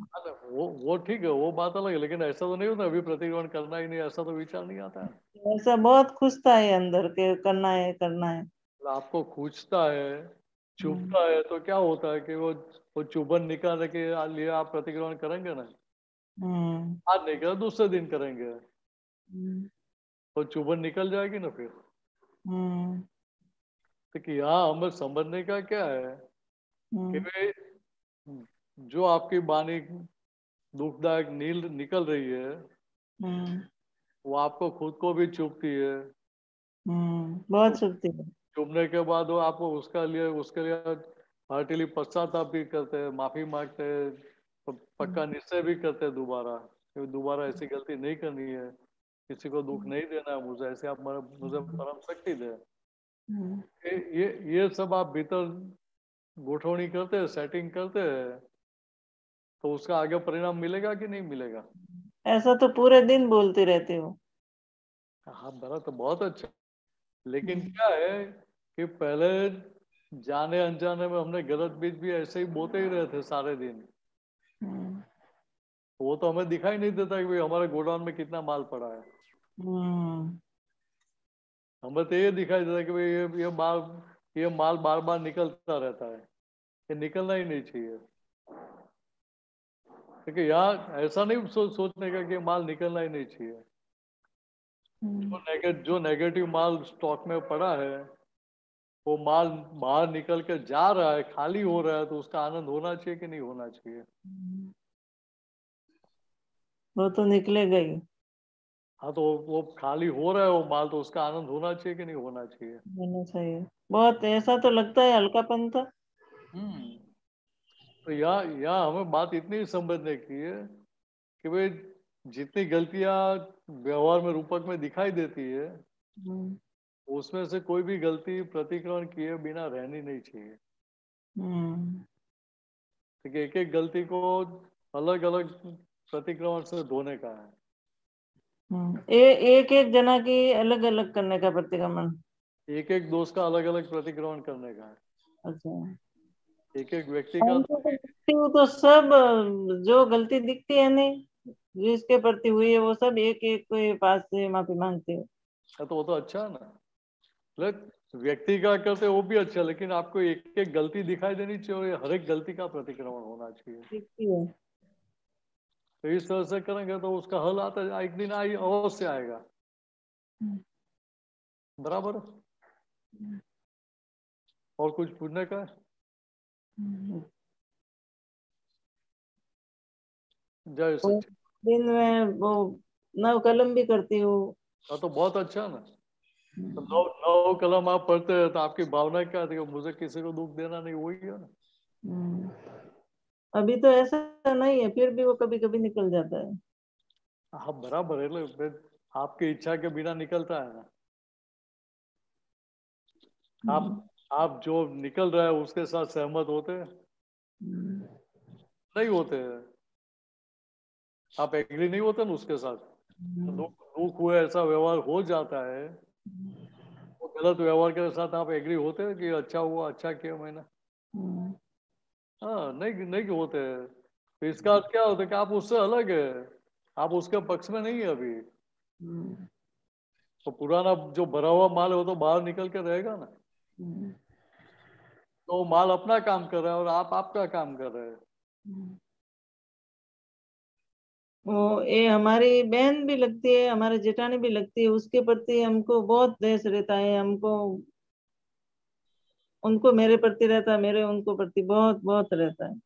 वो ठीक है, वो बात अलग है, लेकिन ऐसा तो नहीं होता अभी प्रतिक्रमण करना ही नहीं, ऐसा तो विचार नहीं आता है। ऐसा बहुत खुशता है अंदर के करना है करना है। आपको खींचता है, चुभता है, तो क्या होता है कि वो चुभन निकालने के लिए आप प्रतिक्रमण करेंगे ना। आज नहीं करें, दूसरे दिन करेंगे तो चुभन निकल जाएगी ना फिर। तो कि यहाँ हमें समझने का क्या है कि भाई जो आपकी वाणी दुखदायक नील निकल रही है वो आपको खुद को भी चुभती है। बहुत चुभती है। चुभने के बाद वो आपको उसके लिए हार्टिली पश्चाताप भी करते हैं, माफी मांगते हैं, पक्का निश्चय भी करते हैं दोबारा कि दोबारा ऐसी गलती नहीं करनी है, किसी को दुख नहीं देना है, मुझे ऐसे आप मुझे परम शक्ति दे। ये सब आप भीतर गोठवनी करते हैं, सेटिंग करते हैं, तो उसका आगे परिणाम मिलेगा कि नहीं मिलेगा। ऐसा तो पूरे दिन बोलती रहती हूँ। हाँ बड़ा तो बहुत अच्छा, लेकिन क्या है कि पहले जाने अनजाने में हमने गलत बीज भी ऐसे ही बोते ही रहे थे सारे दिन। वो तो हमें दिखाई नहीं देता कि भाई हमारे गोडाउन में कितना माल पड़ा है। हमें तो ये दिखाई देता कि भाई ये माल बार बार निकलता रहता है, ये निकलना ही नहीं चाहिए। क्योंकि यहाँ ऐसा नहीं सोचने का कि माल निकलना ही नहीं चाहिए। जो नेगेटिव माल स्टॉक में पड़ा है वो माल बाहर निकल के जा रहा है, खाली हो रहा है, तो उसका आनंद होना चाहिए कि नहीं होना चाहिए। वो तो निकलेगा ही। हाँ तो वो खाली हो रहा है वो माल, तो उसका आनंद होना चाहिए कि नहीं होना चाहिए। होना चाहिए। बहुत ऐसा तो लगता है हल्कापन था। तो यहाँ हमें बात इतनी समझने की है कि भाई जितनी गलतियां व्यवहार में रूपक में दिखाई देती है उसमें से कोई भी गलती प्रतिक्रमण किए बिना रहनी नहीं चाहिए। ठीक है, एक एक गलती को अलग अलग प्रतिक्रमण से धोने का है। एक एक जना की अलग अलग करने का प्रतिक्रमण, एक एक दोष का अलग अलग प्रतिक्रमण करने का है। अच्छा। एक एक व्यक्ति का तो सब जो गलती दिखती है नहीं जिसके प्रति हुई है वो सब एक एक के पास से माफी मांगते हो। तो वो तो अच्छा है ना, व्यक्ति का करते वो भी अच्छा, लेकिन आपको एक एक गलती दिखाई देनी चाहिए और हर एक गलती का प्रतिक्रमण होना चाहिए। दिखती है तो इस तरह से करेंगे तो उसका हल आता है, एक दिन अवश्य आएगा। बराबर। और कुछ पूछने का है? जय सच्चिदानंद। दिन में वो नव कलम भी करती हूँ। हाँ तो बहुत अच्छा ना। तो नौ कलम आप पढ़ते हैं तो आपकी भावना क्या थी, मुझे किसी को दुख देना नहीं, वही है ना। अभी तो ऐसा नहीं है, फिर भी वो कभी कभी निकल जाता है। हाँ बराबर है, आपकी इच्छा के बिना निकलता है ना। आप जो निकल रहा है उसके साथ सहमत होते हैं? नहीं होते हैं। आप एग्री नहीं होते ना उसके साथ। दुख हुए ऐसा व्यवहार हो जाता है, वो गलत व्यवहार के साथ आप एग्री होते हैं कि अच्छा हुआ, अच्छा किया मैंने? हाँ नहीं नहीं होते हैं। तो इसका अर्थ क्या होता है कि आप उससे अलग है, आप उसके पक्ष में नहीं है अभी। तो पुराना जो भरा हुआ माल है वो तो बाहर निकल के रहेगा ना। तो माल अपना काम कर रहा है और आप आपका काम कर रहे हैं। वो ये हमारी बहन भी लगती है, हमारे जेठानी भी लगती है, उसके प्रति हमको बहुत द्वेष रहता है। हमको उनको मेरे प्रति रहता है, मेरे उनको प्रति बहुत बहुत रहता है।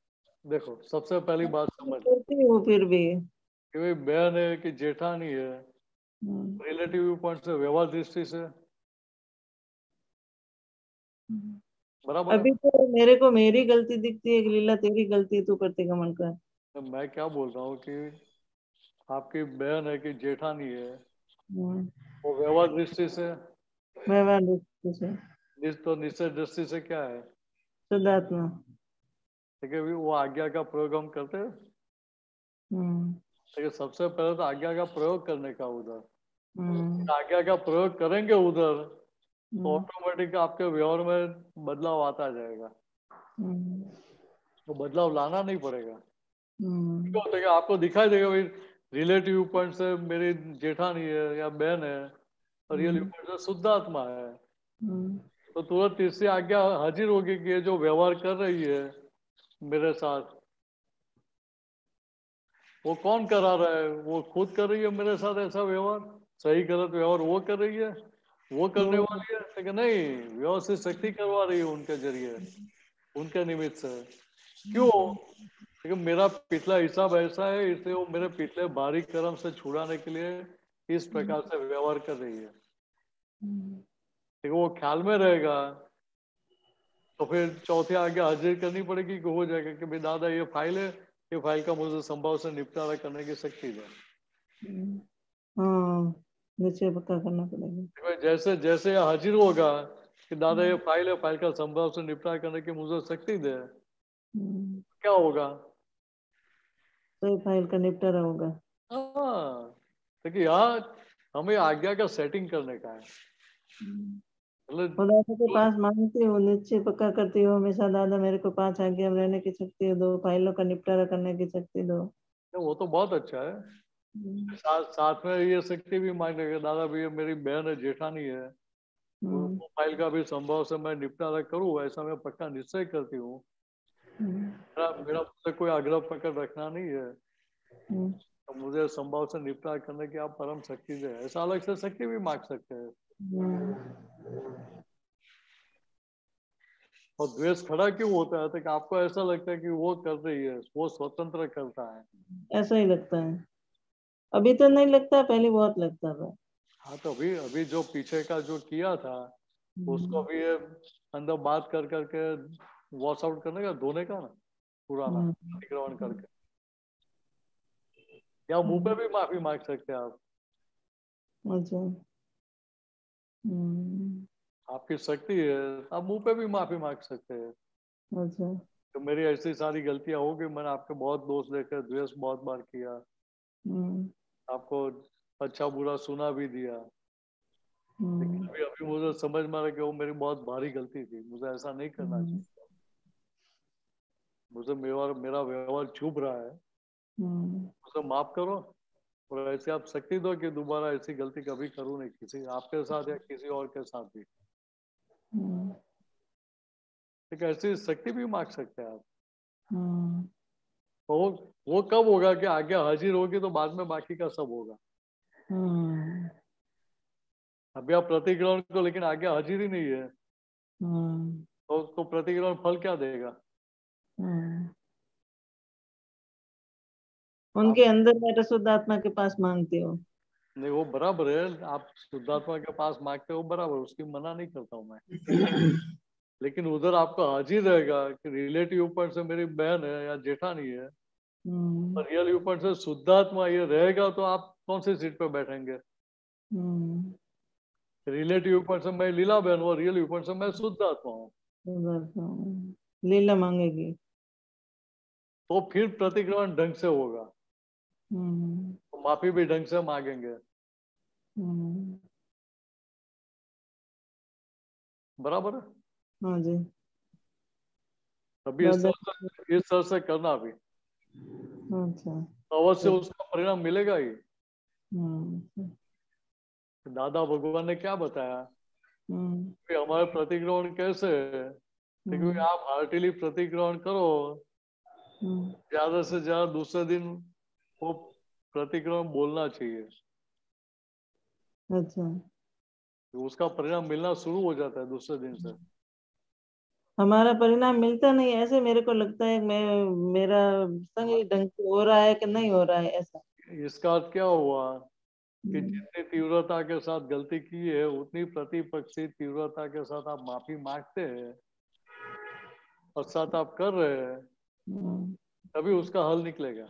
देखो सबसे पहली बात समझ करती हूँ फिर भी कि भाई बहन है कि जेठानी है, रिलेटिव व्यू पॉइंट से, व्यवहार दृष्टि से बराबर अभी है। तो मेरे को मेरी गलती दिखती है कि लीला तेरी गलती, तू प्रतिक्रमण कर। तो मैं क्या बोल रहा हूँ कि आपकी बहन है कि जेठानी है, वो व्यवहार दृष्टि से, व्यवहार दृष्टि से तो निश्चय दृष्टि से क्या है? शुद्धात्मा। ठीक है, वो आज्ञा का प्रयोग हम करते हैं। लेकिन सबसे पहले तो आज्ञा का प्रयोग करने का उधर, आज्ञा का प्रयोग करेंगे उधर तो ऑटोमेटिक आपके व्यवहार में बदलाव आता जाएगा। तो बदलाव लाना नहीं पड़ेगा। हम्म, क्या होता है कि आपको दिखाई देगा भाई रिलेटिव पॉइंट से मेरी जेठानी है या बहन है, और रियल पॉइंट से शुद्ध आत्मा है, तो तुरंत इससे आज्ञा हाजिर होगी कि ये जो व्यवहार कर रही है मेरे साथ, वो कौन करा रहा है? वो खुद कर रही है मेरे साथ ऐसा व्यवहार, सही गलत व्यवहार वो कर रही है, वो करने वाली है, लेकिन नहीं, व्यवस्थित शक्ति करवा रही है उनके जरिए, उनके निमित्त से। क्यों? लेकिन मेरा पिछला हिसाब ऐसा है, इसलिए वो मेरे पिछले भारी कर्म से छुड़ाने के लिए इस प्रकार से व्यवहार कर रही है। लेकिन वो ख्याल में रहेगा तो फिर चौथे आगे हाजिर करनी पड़ेगी कि हो जाएगा कि भाई दादा ये फाइल है, ये फाइल का मुझे संभव से निपटारा करने की शक्ति दे। हाँ, निश्चय पक्का करना पड़ेगा। देखो जैसे जैसे हाजिर होगा कि दादा ये फाइल है, फाइल का संभव से निपटारा करने की मुझे शक्ति दे, क्या होगा? तो ये फाइल का निपटारा होगा। हाँ, देखिए यहाँ हमें आज्ञा का सेटिंग करने का है। मतलब खुदा के पास मांगती हूँ, निश्चय पक्का करती हूँ हमेशा, दादा मेरे को 5 आज्ञा में रहने की शक्ति दो, फाइलों का निपटारा करने की शक्ति दो। वो तो बहुत अच्छा है। साथ में ये शक्ति भी मांगेगा, दादा भैया मेरी बहन है, जेठानी है, उनको फाइल का भी संभव से मैं निपटारा करूँ, ऐसा मैं पक्का निश्चय करती हूँ। मेरा मुझसे कोई आग्रह पकड़ रखना नहीं है, तो मुझे संभव से निपटारा करने की आप परम शक्ति दे, ऐसा अलग से शक्ति भी मांग सकते हैं। और द्वेष खड़ा क्यों होता है? तो आपको ऐसा लगता है कि वो कर रही है, वो स्वतंत्र करता है, ऐसा ही लगता है। अभी तो नहीं लगता, पहले बहुत लगता था। हाँ, तो अभी अभी जो पीछे का जो किया था उसको अभी ये अंदर बात कर करके वॉश आउट करने का, धोने का ना, पुराना अतिक्रमण करके, या मुंह पे भी माफी मांग सकते हैं आप। अच्छा, आपकी शक्ति है, आप मुंह पे भी माफी मांग सकते हैं। अच्छा, तो मेरी ऐसी सारी गलतियां हो गई, मैंने आपके बहुत दोष देकर द्वेष बहुत बार किया, आपको अच्छा बुरा सुना भी दिया, लेकिन अभी अभी मुझे समझ में आ रहा कि वो मेरी बहुत भारी गलती थी, मुझे ऐसा नहीं करना चाहिए। मुझे मेरा व्यवहार चुभ रहा है, मुझे माफ करो, और ऐसे आप शक्ति दो कि दोबारा ऐसी गलती कभी करूँ नहीं, किसी आपके साथ या किसी और के साथ भी। एक ऐसी शक्ति भी मांग सकते हैं आप। तो वो कब होगा कि आज्ञा हाजिर होगी तो बाद में बाकी का सब होगा। अभी आप प्रतिग्रहण को, लेकिन आज्ञा हाजिर ही नहीं है, तो प्रतिग्रहण फल क्या देगा? उनके अंदर बैठे शुद्ध आत्मा के पास मांगती हूँ। नहीं, वो बराबर है, आप शुद्धात्मा के पास मांगते हो बराबर, उसकी मना नहीं करता हूँ मैं, लेकिन उधर आपका हाजिर रहेगा कि रिलेटिव पॉइंट से मेरी बहन है या जेठानी है, और रियल पॉइंट से शुद्धात्मा ये रहेगा, तो आप कौन सी सीट पे बैठेंगे? रिलेटिव पॉइंट से मैं लीला बहन हूँ, रियल पॉइंट से मैं शुद्धात्मा हूँ, लीला मांगेगी तो फिर प्रतिक्रमण ढंग से होगा, तो माफी भी ढंग से मांगेंगे, बराबर है। हाँ जी, अभी इस तरह से करना भी, अच्छा, अवश्य उसका परिणाम मिलेगा ही। दादा भगवान ने क्या बताया कि हमारे प्रतिक्रमण कैसे है, क्योंकि आप हार्टिली प्रतिक्रमण करो, ज्यादा से ज्यादा दूसरे दिन वो प्रतिक्रमण बोलना चाहिए, अच्छा, तो उसका परिणाम मिलना शुरू हो जाता है दूसरे दिन से। हमारा परिणाम मिलता नहीं, ऐसे मेरे को लगता है मैं, मेरा सही ढंग से हो रहा है कि नहीं हो रहा है ऐसा। इसका अर्थ क्या हुआ कि जितनी तीव्रता के साथ गलती की है उतनी प्रतिपक्षी तीव्रता के साथ आप माफी मांगते हैं और साथ आप कर रहे हैं, तभी उसका हल निकलेगा।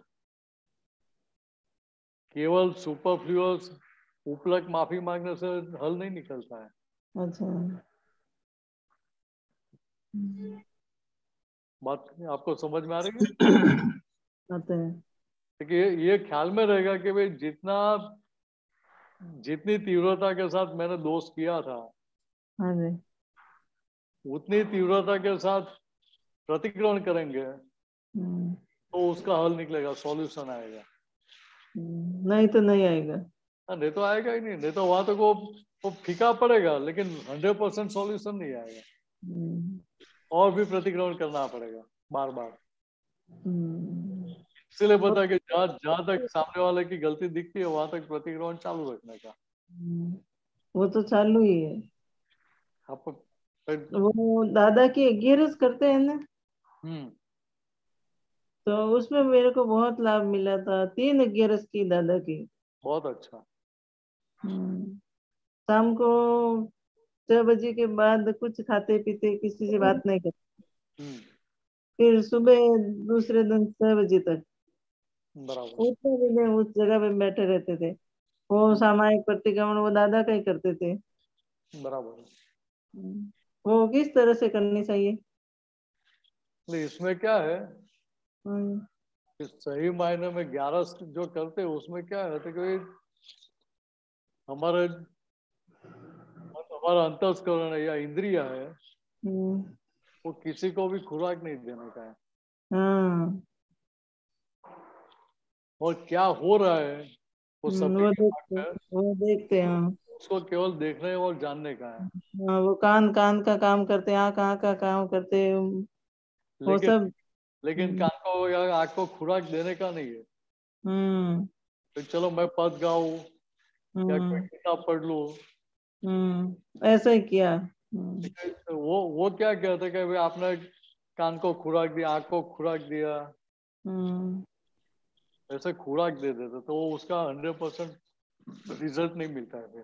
केवल सुपरफ्लुअस उपलक माफी मांगने से हल नहीं निकलता है। अच्छा, बात आपको समझ में आ रही है? आता है। देखिए ये ख्याल में रहेगा कि भाई जितनी तीव्रता के साथ मैंने दोष किया था, हाँ जी, उतनी तीव्रता के साथ प्रतिक्रमण करेंगे तो उसका हल निकलेगा, सॉल्यूशन आएगा। नहीं तो नहीं आएगा। नहीं तो आएगा ही नहीं, नहीं तो वहां तक वो फीका पड़ेगा, लेकिन 100% सॉल्यूशन नहीं आएगा। और भी प्रतिक्रमण करना पड़ेगा बार बार। इसलिए पता है कि जहां तक सामने वाले की गलती दिखती है वहां तक प्रतिक्रमण चालू रखने का। वो तो चालू ही है। आप वो दादा की 11 करते हैं ना, तो उसमें मेरे को बहुत लाभ मिला था। 3 11 की दादा की। बहुत अच्छा। शाम को 6 बजे के बाद कुछ खाते पीते, किसी से बात नहीं करते। फिर सुबह दूसरे दिन 6 बजे तक बराबर उठते भी नहीं, उस जगह पे बैठे रहते थे। वो सामायिक प्रतिक्रमण वो दादा का ही करते थे। बराबर। वो किस तरह से करनी चाहिए? इसमें क्या है कि सही मायने में 11 जो करते हैं उसमें क्या है कि हमारा अंतस्करण है या इंद्रिया है, वो किसी को भी खुराक नहीं देने का है। और क्या हो रहा है वो सब वो देखते हैं। उसको केवल देखने और जानने का है। वो कान का काम करते हैं, आँख का काम करते हैं, वो सब। लेकिन कान को या आँख को खुराक देने का नहीं है। तो चलो मैं पद गाऊं या कोई किताब पढ़ लूं, ऐसा ही किया। वो क्या कहते कि भाई आपने कान को खुराक दिया, आँख को खुराक दिया, ऐसे खुराक दे देते तो उसका 100% रिजल्ट नहीं मिलता है फिर।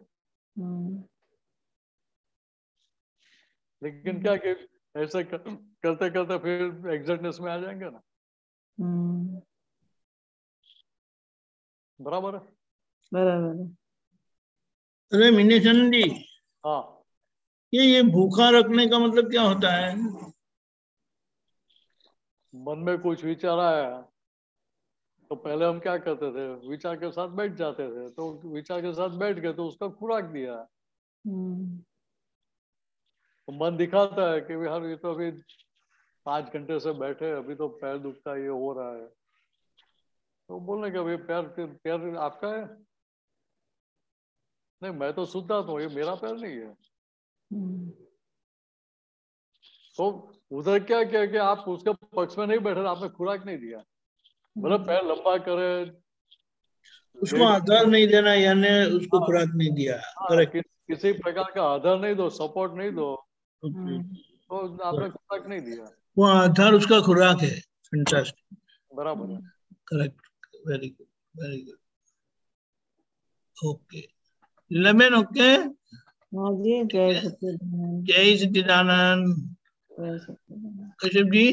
लेकिन क्या कि ऐसे करते करते फिर एग्जैक्टनेस में आ जाएंगे ना। बराबर है। बराबर। अरे मिनेचंद जी, हाँ, ये भूखा रखने का मतलब क्या होता है? मन में कुछ विचार आया तो पहले हम क्या करते थे, विचार के साथ बैठ जाते थे। तो विचार के साथ बैठ गए तो उसका खुराक दिया। तो मन दिखाता है कि यार ये तो अभी 5 घंटे से बैठे, अभी तो पैर दुखता है, ये हो रहा है। तो बोलने का भाई पैर आपका है? नहीं, मैं तो सुनता था, ये मेरा पैर नहीं है। तो उधर क्या किया कि आप उसके पक्ष में नहीं बैठे, आपने खुराक नहीं दिया। मतलब पैर लंबा करे, उसको आधार नहीं देना, यानी उसको खुराक नहीं दिया। करेक्ट। किसी प्रकार का आधार नहीं दो, सपोर्ट नहीं दो, तो आपने करेक्ट। खुराक नहीं दिया। वो आधार उसका खुराक है। फैंटास्टिक। बराबर है। Correct. Very good, very good. Okay layman, okay. हाँ जी, जय सच्चिदानंद। जय सच्चिदानंद। कश्यप जी।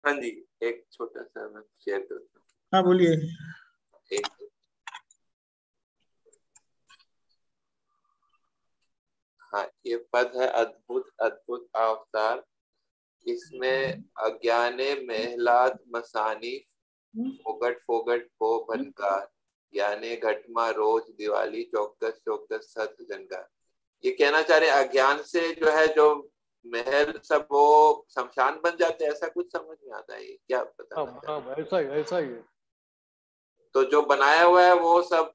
हाँ जी, एक छोटा सा मैं शेयर करता हूँ। हाँ बोलिए। हाँ, ये पद है अद्भुत अद्भुत अवतार। इसमें अज्ञाने महलात मसानी फोगट फोगट को भनकार, ज्ञाने घटमा रोज दिवाली चौकस चौकस सत जनकार। ये कहना चाह रहे अज्ञान से जो है जो महल सब वो शमशान बन जाते हैं, ऐसा कुछ समझ में आता है क्या? पता ऐसा ही है। तो जो बनाया हुआ है वो सब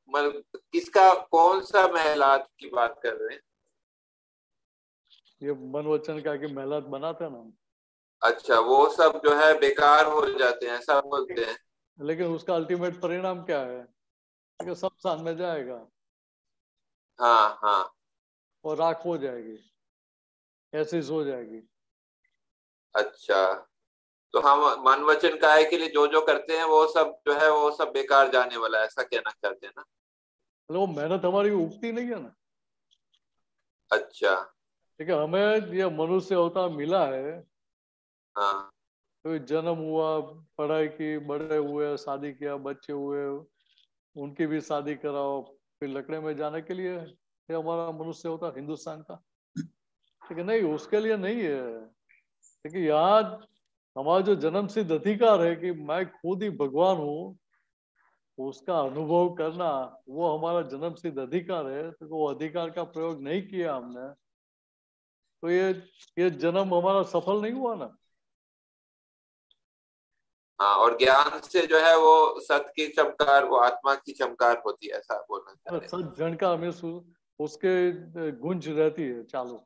किसका, कौन सा महलात की बात कर रहे हैं? ये मन वचन का कि महलात बनाते हैं ना। अच्छा, वो सब जो है बेकार हो जाते हैं, ऐसा बोलते हैं। लेकिन उसका अल्टीमेट परिणाम क्या है कि सब साथ में जाएगा। हाँ हाँ। और राख हो जाएगी, एसिड हो जाएगी। अच्छा, तो हम मन वचन काय के लिए जो जो करते हैं वो सब जो है वो सब बेकार जाने वाला है, ऐसा कहना चाहते हैं ना? वो मेहनत हमारी उगती नहीं है ना। अच्छा। ठीक है, हमें ये मनुष्य अवतार मिला है। हाँ। तो जन्म हुआ, पढ़ाई की, बड़े हुए, शादी किया, बच्चे हुए, उनकी भी शादी कराओ, फिर लकड़े में जाने के लिए ये हमारा मनुष्य होता हिंदुस्तान का। ठीक है, नहीं उसके लिए नहीं है। ठीक है, यहाँ हमारा जो जन्म सिद्ध अधिकार है कि मैं खुद ही भगवान हूँ, उसका अनुभव करना वो हमारा जन्म सिद्ध अधिकार है। तो वो अधिकार का प्रयोग नहीं किया हमने, तो ये जन्म हमारा सफल नहीं हुआ ना। हाँ, और ज्ञान से जो है वो सत की चमकार, वो आत्मा की चमकार होती है, ऐसा बोलना चाह रहे हैं। सत जन का हमें उसके गूंज रहती है चालू,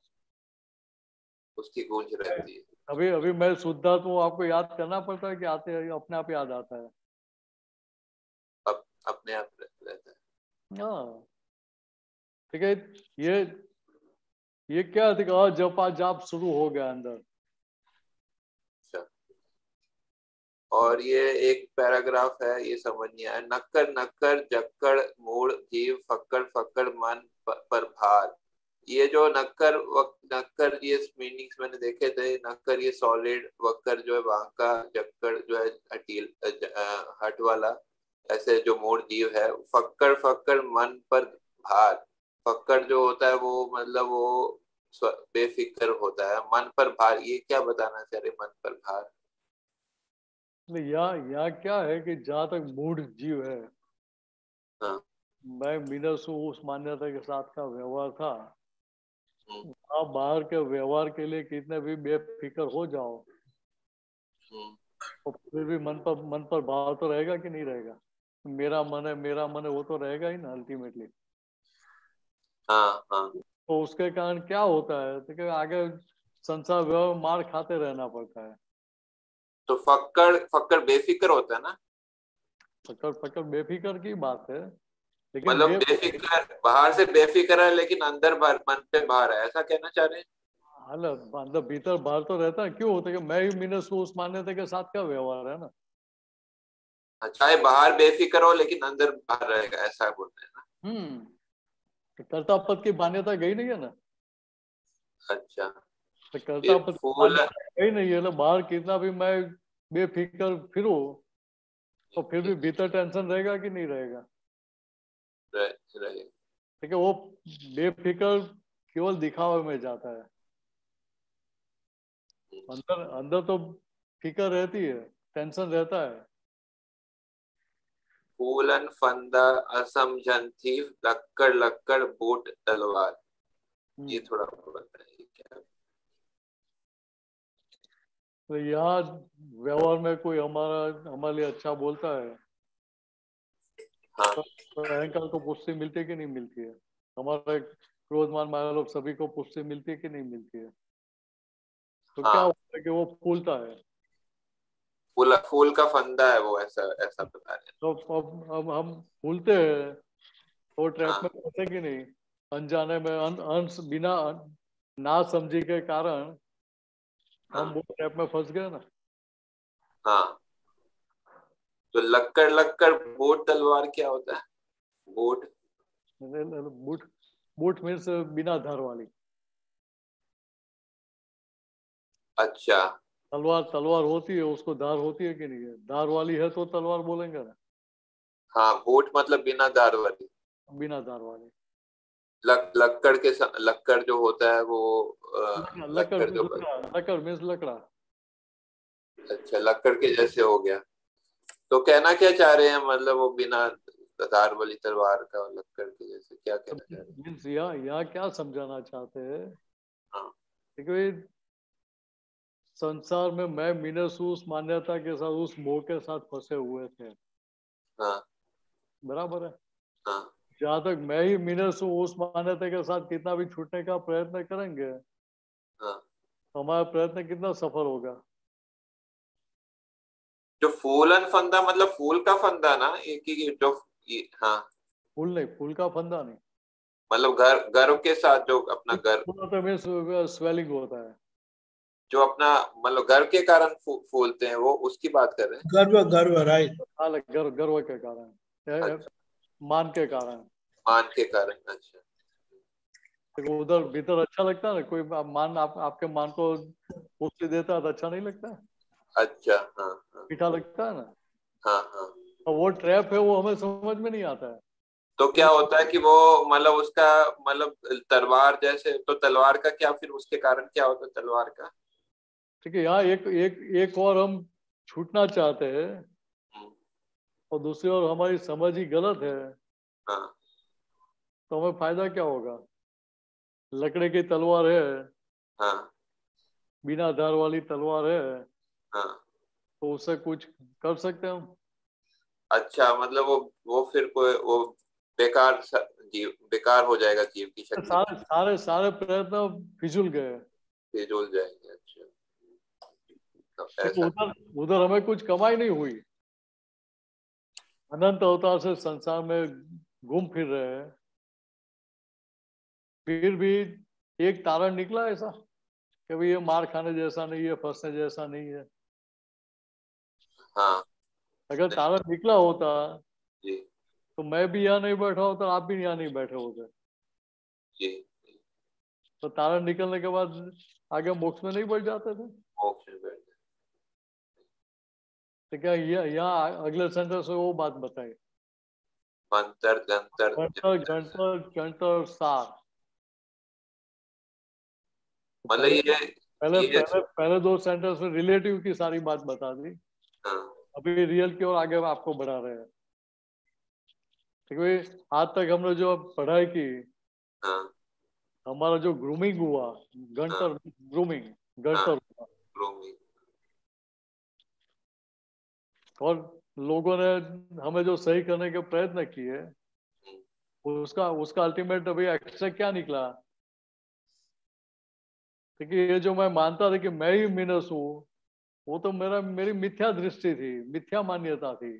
उसकी गूंज रहती है। अभी अभी मैं शुद्धात्मा हूँ, आपको याद करना पड़ता है कि आते अपने आप याद आता है। अपने आप रहता है। हाँ ठीक है। ये क्या देखा, जपा जाप शुरू हो गया अंदर। अच्छा, और ये एक पैराग्राफ है, ये समझ नहीं आया। नक्कर नक्कर जक्कड़ मूड जीव फक्कड़ फक्कड़ मन पर भार। ये जो नक्कर नक्कर, ये मीनिंग्स मैंने देखे थे। नक्कर ये सॉलिड, वक्कर जो है वांका, जक्कड़ जो है हटील हट वाला, ऐसे जो मूड जीव है। फक्कड़ फक्कड़ मन पर भार। फक्कड़ जो होता है वो मतलब वो बेफिक्र होता है। मन पर भार, ये क्या बताना चाह रहे मन पर भार? या क्या है कि जहां तक मूड जीव है, हाँ। मैं मीनस उस मान्यता के साथ का व्यवहार था। आप बाहर के व्यवहार के लिए कितने भी बेफिक्र हो जाओ, तो फिर भी मन पर भाव तो रहेगा कि नहीं रहेगा? मेरा मन है, मेरा मन है, वो तो रहेगा ही ना अल्टीमेटली। हाँ हाँ। तो उसके कारण क्या होता है, तो आगे संसार व्यवहार मार खाते रहना पड़ता है। तो फक्कड़ फक्कड़ बेफिक्र होता है ना? फकर फकर बेफिक्र की बात है, लेकिन मतलब बेफिक्र, बाहर से बेफिक्र है लेकिन अंदर मन पे भार है, ऐसा कहना चाह रहे हैं? हालत मतलब भीतर बाहर तो रहता है। क्यों होता है कि मैं ही मीनस उस मान्यता के साथ का व्यवहार है ना। चाहे बाहर बेफिक्र हो लेकिन अंदर बाहर रहेगा, ऐसा बोल रहे हैं ना? तो कर्ता पद की मान्यता गई नहीं है ना। अच्छा। तो कर्ता फिर पद की फूल मान्यता गई नहीं है ना। बाहर कितना भी मैं बेफिक्र फिरो, तो फिर भी भीतर टेंशन रहेगा कि नहीं रहेगा? रहे। ठीक है, वो बेफिक्र केवल दिखावे में जाता है। अंदर अंदर तो फिक्र रहती है, टेंशन रहता है। फूलन फंदा असमझन थी, लक्कड़ लक्कड़ बूट तलवार। ये थोड़ा बताइए क्या? तो यहाँ व्यवहार में कोई हमारे लिए अच्छा बोलता है, हाँ तो अहंकार को पुष्टि मिलती है कि नहीं मिलती है? हमारे क्रोध मान माया लोग सभी को पुष्टि मिलती है कि नहीं मिलती है? तो क्या हाँ। होता है कि वो फूलता है। फूल फूल का फंदा है वो, ऐसा ऐसा बता रहे तो अब हम फूलते हैं तो हैं। ट्रैप में हाँ फंसे कि नहीं? अनजाने में अंश बिना ना समझी के कारण हम हाँ वो ट्रैप में फंस गए ना। हाँ। तो लक्कड़ लक्कड़ बूट तलवार क्या होता है? बूट? बूट बूट मीन्स बिना धार वाली। अच्छा। तलवार तलवार होती है, उसको धार होती है कि नहीं है? धार वाली है तो तलवार बोलेंगे ना। हाँ, बूट मतलब बिना दार वाली। बिना धार वाली। लक्कड़ के लक्कड़ जो होता है वो लकड़ लक्कड़ मीन्स जो लकड़ा, लकड़ मीन्स लकड़ा। अच्छा, लक्कड़ के जैसे हो गया। तो कहना क्या चाह रहे हैं, मतलब वो बिना धार वाली तलवार का लक्कड़ के जैसे, क्या कहना चाह रहे हैं? मीन्स यहाँ क्या समझाना चाहते हैं? हाँ क्योंकि संसार में मैं मीनस उस मान्यता के साथ, उस मोह के साथ फंसे हुए थे। हाँ बराबर है। हाँ जहां तक मैं ही मीनस हूँ, उस मान्यता के साथ कितना भी छूटने का प्रयत्न करेंगे, हाँ। तो हमारा प्रयत्न कितना सफल होगा? जो फूलन फंदा मतलब फूल का फंदा ना, एक ही जो हाँ, फूल नहीं, फूल का फंदा नहीं। मतलब घर घर के साथ जो अपना घर, फूल तो मीन्स स्वेलिंग होता है। जो अपना मतलब घर के कारण फूलते हैं, वो उसकी बात कर रहे हैं। गर्व गर्व, राइट। हाल गर्व गर्व के कारण, अच्छा, मान के कारण। मान के कारण। अच्छा। तो उधर भीतर अच्छा लगता है ना, कोई मान आपके मान को पुष्टि देता है तो अच्छा नहीं लगता है? अच्छा। हाँ हाँ मीठा लगता है ना। हाँ हाँ। और वो ट्रैप है, वो हमें समझ में नहीं आता है। तो क्या होता है कि वो मतलब उसका मतलब तलवार जैसे, तो तलवार का क्या फिर उसके कारण क्या होता है तलवार का? ठीक है, यहाँ एक एक एक और हम छूटना चाहते हैं, हम्म, और दूसरी ओर हमारी समझ ही गलत है, हाँ तो हमें फायदा क्या होगा? लकड़े की तलवार है, हाँ बिना धार वाली तलवार है, हाँ। तो उससे कुछ कर सकते हैं हम। अच्छा, मतलब वो फिर कोई वो बेकार जीव, बेकार हो जाएगा जीव की शक्ति, सारे सारे सारे प्रयत्न फिजूल गए। फिजूल जाएंगे। अच्छा, तो देखो, ऐसा। उधर उधर हमें कुछ कमाई नहीं हुई, अनंत अवतार से संसार में घूम फिर रहे हैं, फिर भी एक तारण निकला ऐसा कि भाई ये मार खाने जैसा नहीं है, फंसने जैसा नहीं है। हाँ अगर तारण निकला होता जी तो मैं भी यहाँ नहीं बैठा होता, आप भी यहाँ नहीं बैठे होते। जी। तो तारण निकलने के बाद आगे मोक्ष में नहीं बढ़ जाते थे। मोक्ष में बैठ गए। तो क्या यहाँ अगले सेंटेंस में वो बात बताई, मंतर जंतर घंटर घंटर घंटर सार। मतलब पहले ये पहले ये पहले पहले दो सेंटेंस में रिलेटिव की सारी बात बता दी, हाँ अभी रियल की ओर आगे आपको बढ़ा रहे हैं। क्योंकि आज तक हमने जो पढ़ाई की, हाँ हमारा जो ग्रूमिंग हुआ, हाँ घंटर ग्रूमिंग, हाँ। घंटर हुआ, ग्रूमिंग। और लोगों ने हमें जो सही करने के प्रयत्न किए, उसका उसका अल्टीमेट अभी एक्स्ट्रा क्या निकला? क्योंकि ये जो मैं मानता था कि मैं ही मीनस हूँ, वो तो मेरी मिथ्या दृष्टि थी, मिथ्या मान्यता थी,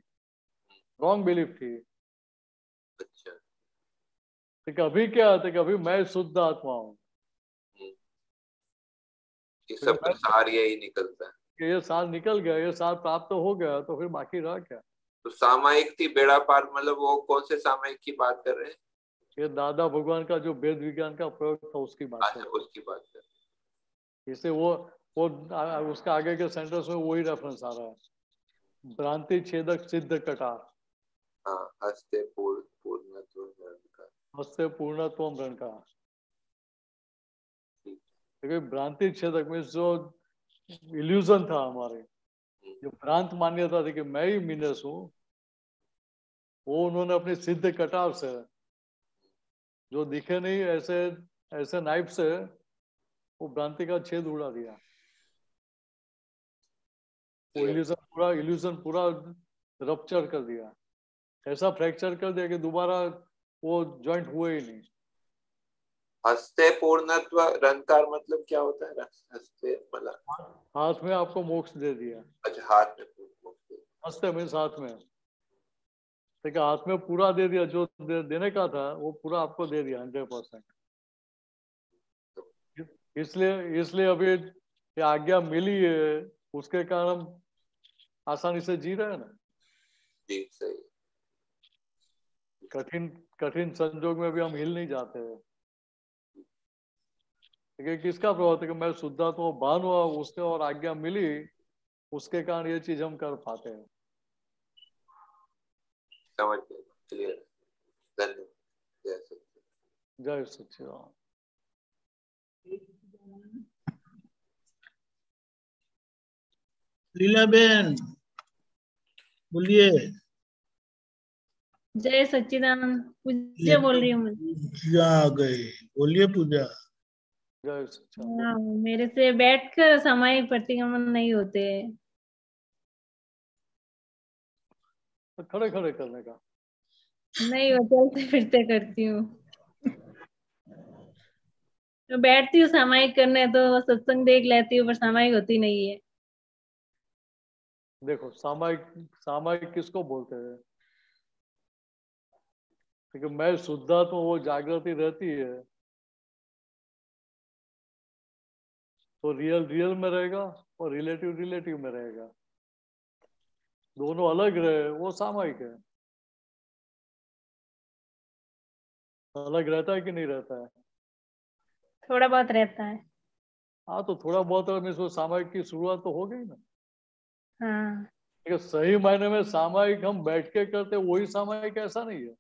रॉन्ग बिलीफ थी। अच्छा। तो अभी क्या है कि अभी मैं शुद्ध आत्मा हूँ, ये सब का सार यही निकलता है। कि ये साल निकल गया, ये साल प्राप्त हो गया, तो फिर बाकी रहा क्या? तो सामायिक थी बेड़ा पार, मतलब वो कौन से सामायिक की बात कर रहे हैं? ये दादा भगवान का जो वेद विज्ञान का प्रयोग था उसकी बात अच्छा, है। उसकी बात कर रहे इससे वो उसका आगे के सेंटेंस में वही रेफरेंस आ रहा है, भ्रांति छेदक सिद्ध कटार, हैं। हाँ, हस्ते पूर्णत्व का। हस्ते पूर्णत्व ब्रण का। क्योंकि भ्रांति छेदक में जो इल्यूजन था हमारे, जो भ्रांत मान्यता थी कि मैं ही मीनस हूँ, वो उन्होंने अपनी सिद्ध कटार से, जो दिखे नहीं ऐसे ऐसे नाइफ से, वो भ्रांति का छेद उड़ा दिया। वो इल्यूजन पूरा रप्चर कर दिया, ऐसा फ्रैक्चर कर दिया कि दोबारा वो जॉइंट हुए ही नहीं। हस्ते पूर्णत्व रंकार मतलब क्या होता है? हस्ते मतलब हाथ में आपको मोक्ष दे दिया। अच्छा, हाथ में पूर्ण। हस्ते में हाथ में, ठीक है, हाथ में पूरा दे दिया, जो देने का था वो पूरा आपको दे दिया 100%। इसलिए इसलिए अभी ये आज्ञा मिली है, उसके कारण आसानी से जी रहे हैं ना। जी सही। कठिन कठिन संजोग में भी हम हिल नहीं जाते हैं। किसका प्रभाव था कि मैं शुद्धात्मा भान हुआ, उसके और आज्ञा मिली, उसके कारण ये चीज हम कर पाते हैं। समझ गए, क्लियर। धन्यवाद। जय सच्चिदानंद। जय सच्चिदानंद। लीला बेन बोलिए। जय सच्चिदानंद। पूजा बोल रही हूँ। पूजा आ गए, बोलिए पूजा। जय सच्चिदानंद। हाँ, मेरे से बैठकर सामायिक प्रतिक्रमण नहीं होते। तो खड़े खड़े करने का नहीं, वो चलते फिरते करती हूँ। तो बैठती हूँ सामायिक करने, तो सत्संग देख लेती हूँ, पर सामायिक होती नहीं है। देखो, सामायिक सामायिक किसको बोलते हैं? क्योंकि मैं शुद्धात्मा, वो जागृति रहती है तो रियल रियल में रहेगा और रिलेटिव रिलेटिव में रहेगा। दोनों अलग रहे वो सामायिक है। अलग रहता है कि नहीं रहता है? थोड़ा बहुत रहता है। हाँ, तो थोड़ा बहुत अगर इसमें सामायिक की शुरुआत तो हो गई ना। हाँ, लेकिन सही मायने में सामायिक हम बैठ के करते वही सामायिक, ऐसा नहीं है।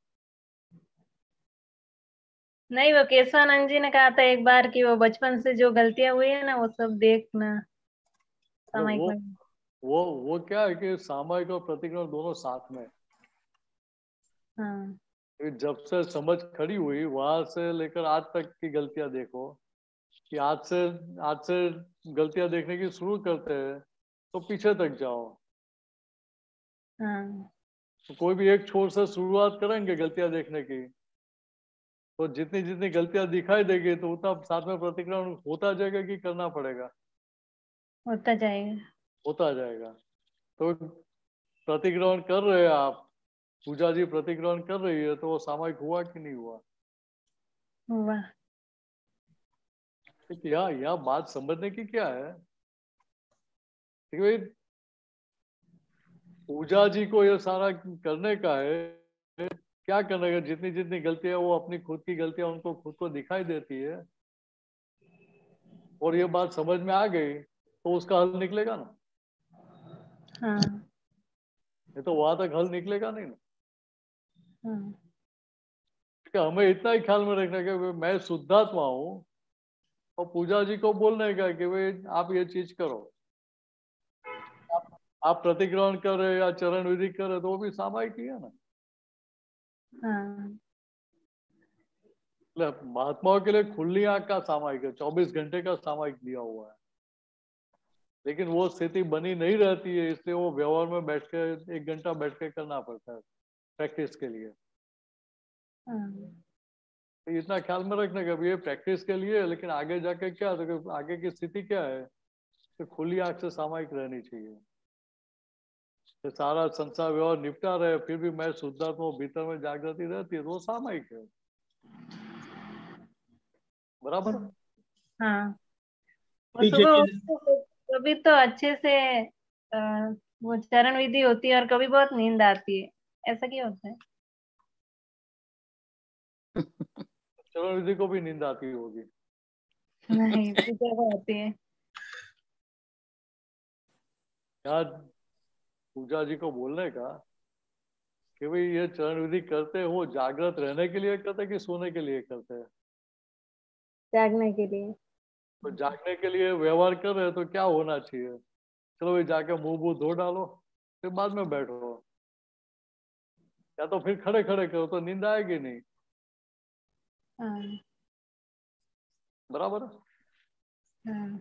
नहीं, वो केशवानंद जी ने कहा था एक बार कि वो बचपन से जो गलतियां हुई है ना, वो सब देखना सामायिक वो में। वो क्या है कि सामायिक और प्रतिक्रमण दोनों साथ में। हाँ, जब से समझ खड़ी हुई वहां से लेकर आज तक की गलतियां देखो, कि आज से गलतियां देखने की शुरू करते हैं तो पीछे तक जाओ। हाँ तो कोई भी एक छोर से शुरुआत करेंगे गलतियां देखने की, तो जितनी जितनी गलतियां दिखाई देगी तो उतना साथ में प्रतिक्रमण होता जाएगा कि करना पड़ेगा? होता जाएगा। होता जाएगा। तो प्रतिक्रमण कर रहे हैं आप, पूजा जी प्रतिक्रमण कर रही है, तो वो सामयिक हुआ कि नहीं हुआ? हुआ। यह बात समझने की क्या है कि भाई पूजा जी को ये सारा करने का है, क्या करने का? जितनी जितनी गलतियां वो अपनी खुद की गलतियां उनको खुद को दिखाई देती है, और ये बात समझ में आ गई तो उसका हल निकलेगा ना। हाँ ये तो वहां तक हल निकलेगा नहीं ना। हाँ कि हमें इतना ही ख्याल में रखना कि मैं शुद्धात्मा हूँ, और पूजा जी को बोलने का कि भाई आप ये चीज करो। आप प्रतिक्रमण कर रहे या चरण विधि कर रहे तो वो भी सामायिक ही है ना। हाँ महात्माओं के लिए खुली आंख का सामायिक है, 24 घंटे का सामायिक दिया हुआ है, लेकिन वो स्थिति बनी नहीं रहती है, इसलिए वो व्यवहार में बैठ के 1 घंटा बैठ के करना पड़ता है प्रैक्टिस के लिए। हाँ तो इतना ख्याल में रखने का ये प्रैक्टिस के लिए है, लेकिन आगे जाके क्या, तो आगे की स्थिति क्या है, तो खुली आंख से सामायिक रहनी चाहिए। तो सारा संसार व्यवहार निपटा रहे फिर भी मैं शुद्धात्मा भीतर में जागृति रहती है, तो वो सामायिक है। बराबर। हाँ। वो पीछे सुबह की उठते कभी तो अच्छे से वो चरण विधि होती है और कभी बहुत नींद आती है, ऐसा क्यों होता है? चरण विधि को भी नींद आती होगी। नहीं, पूजा को होती है। यार पूजा जी को बोलने का कि भाई ये चरण विधि करते हो जागृत रहने के लिए करते कि सोने के लिए करते हैं? जागने के लिए। तो जागने के लिए व्यवहार कर रहे हैं तो क्या होना चाहिए? चलो भाई जाके मुंह मुंह धो डालो, फिर बाद में बैठो, या तो फिर खड़े खड़े करो तो नींद आएगी नहीं। हाँ बराबर है? हाँ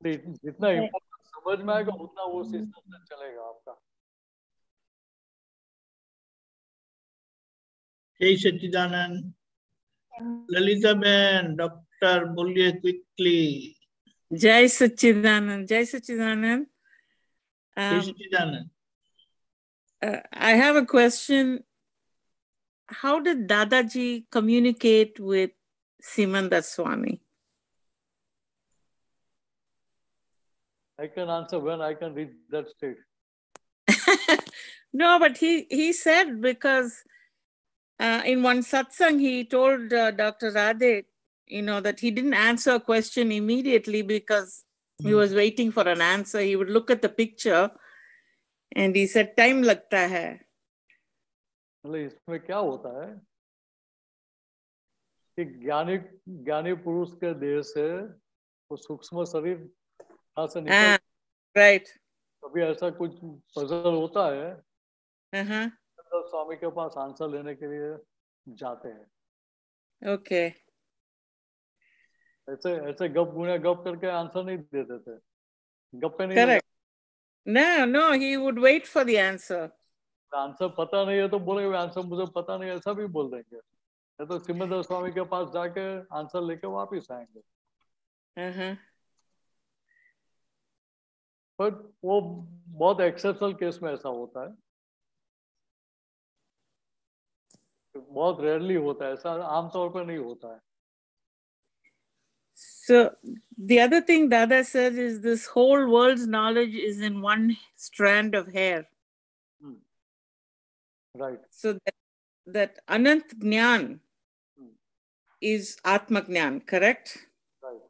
तो जितना इम्पोर्टेंट समझ में आएगा उतना वो सिस्टम से चलेगा आपका। जय सच्चिदानंद। ललिता बहन, डॉक्टर बोलिए क्विकली। जय सच्चिदानंद, जय सच्चिदानंद. जय सच्चिदानंद. I have a question. How did Dadaji communicate with Simanda Swami? I can answer when I can reach that state. No, but he said because in one satsang he told Dr. Radhe, that he didn't answer a question immediately because he was waiting for an answer. He would look at the picture and he said, time लगता है. मतलब इसमें क्या होता है कि ज्ञानी पुरुष के देह से वो सूक्ष्म शरीर से निकल, राइट, कभी ऐसा कुछ पजल होता है uh-huh. तो स्वामी के पास आंसर लेने के लिए जाते हैं. ओके. ऐसे गप करके आंसर नहीं देते थे, गप पे नहीं. Correct. No, he would wait for the answer. Answer पता नहीं है तो बोलेंगे आंसर मुझे पता नहीं, ऐसा भी बोल देंगे. तो सिमंदर स्वामी के पास जाके आंसर लेके वापिस आएंगे. Uh-huh. पर वो बहुत एक्सेप्शनल केस में ऐसा होता है, बहुत रेयरली होता है, ऐसा आमतौर पर नहीं होता है. So the other thing Dada said is this whole world's knowledge is in one strand of hair. Right. So that Anant Jnan is Atma Jnan, correct? Right.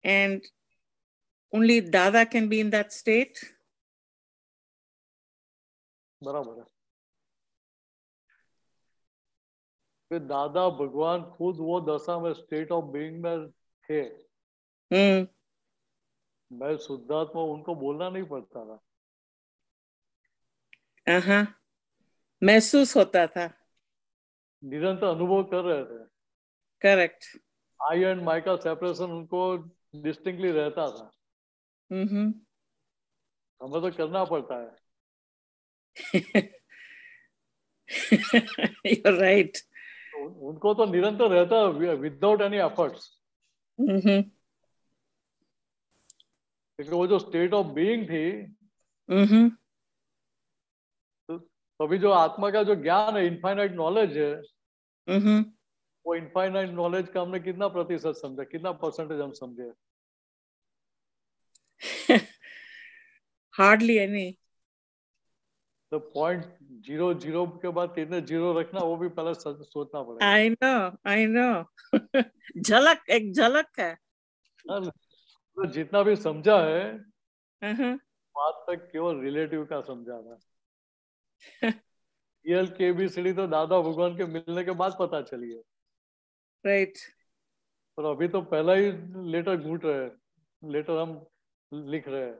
And only Dada can be in that state? बराबर है. फिर दादा भगवान खुद वो दशा में state of being में थे. मैं शुद्धात्मा, उनको बोलना नहीं पड़ता था. महसूस होता था. निरंतर अनुभव कर रहे थे। Correct. आई एंड माई का सेपरेशन उनको डिस्टिंक्टली रहता था। Mm-hmm. हमें तो करना पड़ता है। You're right. उनको तो निरंतर रहता है विदाउट एनी एफर्ट्स। Mm-hmm. क्योंकि वो जो स्टेट ऑफ बीइंग थी, Mm-hmm. तो अभी जो आत्मा का जो ज्ञान है, इनफाइनाइट नॉलेज है, Mm-hmm. वो इनफाइनाइट नॉलेज का हमने कितना प्रतिशत समझा, कितना परसेंटेज हम समझे? Hardly any. तो 0.00 के बाद कितने जीरो रखना, वो भी पहले सोचना पड़ेगा। I know. एक झलक है। तो जितना भी समझा है, Uh-huh. बात तक केवल रिलेटिव का समझा था। रियल केबीसीडी तो दादा भगवान के मिलने के बाद पता चली है। Right. और अभी तो पहला ही लेटर घूट रहे हैं, लेटर हम लिख रहे हैं।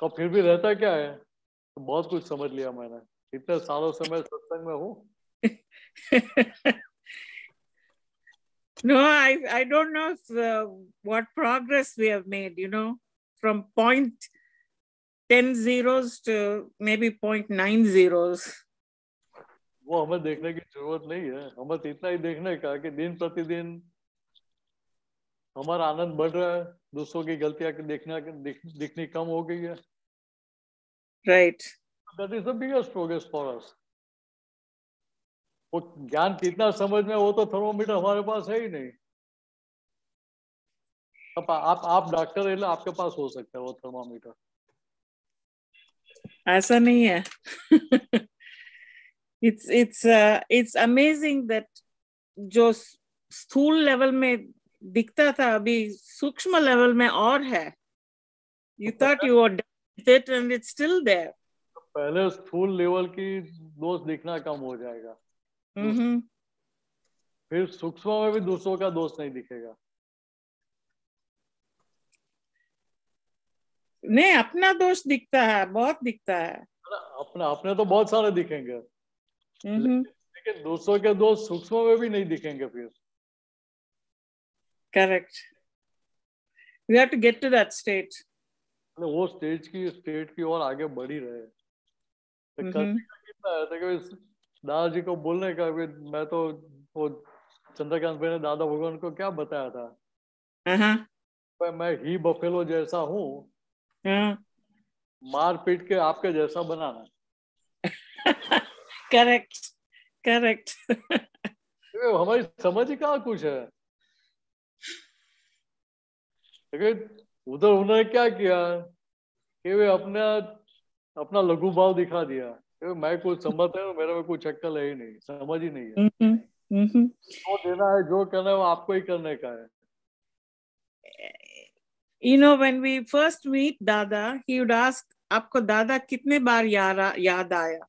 तो फिर भी रहता क्या है, तो बहुत कुछ समझ लिया मैंने, इतने सालों से मैं सत्संग में हूँ। No, I don't know what progress we have made, from 0.10 zeros to maybe 0.9 zeros. वो हमें देखने की जरूरत नहीं है, हमें तो इतना ही देखने का कि दिन प्रतिदिन हमारा आनंद बढ़ रहा है, दूसरों की गलतियां दिखनी कम हो गई है। Right. That is the biggest progress for us. वो ज्ञान कितना समझ में, वो तो थर्मोमीटर हमारे पास है ही नहीं। अब आप डॉक्टर है, आपके पास हो सकता है वो थर्मोमीटर। ऐसा नहीं है। It's amazing that जो स्थूल लेवल में दिखता था अभी सूक्ष्म लेवल में और है। You thought you were done with it and it's still there. पहले स्थूल लेवल की दोष दिखना कम हो जाएगा। Mm-hmm. फिर सूक्ष्म में भी दूसरों का दोष नहीं दिखेगा। नहीं, अपना दोष दिखता है, बहुत दिखता है। अपने तो बहुत सारे दिखेंगे। लेकिन दूसरों के दोष सूक्ष्म में भी नहीं दिखेंगे फिर। Correct. We have to get to that state. वो स्टेट की ओर आगे बढ़ ही रहे। तो करने का कितना है, तो दादाजी को बोलने का, मैं तो वो चंद्रकांत भाई ने दादा भगवान को क्या बताया था, मैं ही बफेलो जैसा हूँ, मार पीट के आपके जैसा बनाना। करेक्ट। हमारी समझ ही कहाँ कुछ है। उधर उन्होंने क्या किया कि वे अपना लघु भाव दिखा दिया, मैं कुछ समझता हूँ, मेरे में कुछ अक्ल है ही नहीं, समझ ही नहीं है। जो देना है, जो करना है, वो आपको ही करने का है। When we first meet Dada, he would ask, आपको दादा कितने बार याद आया?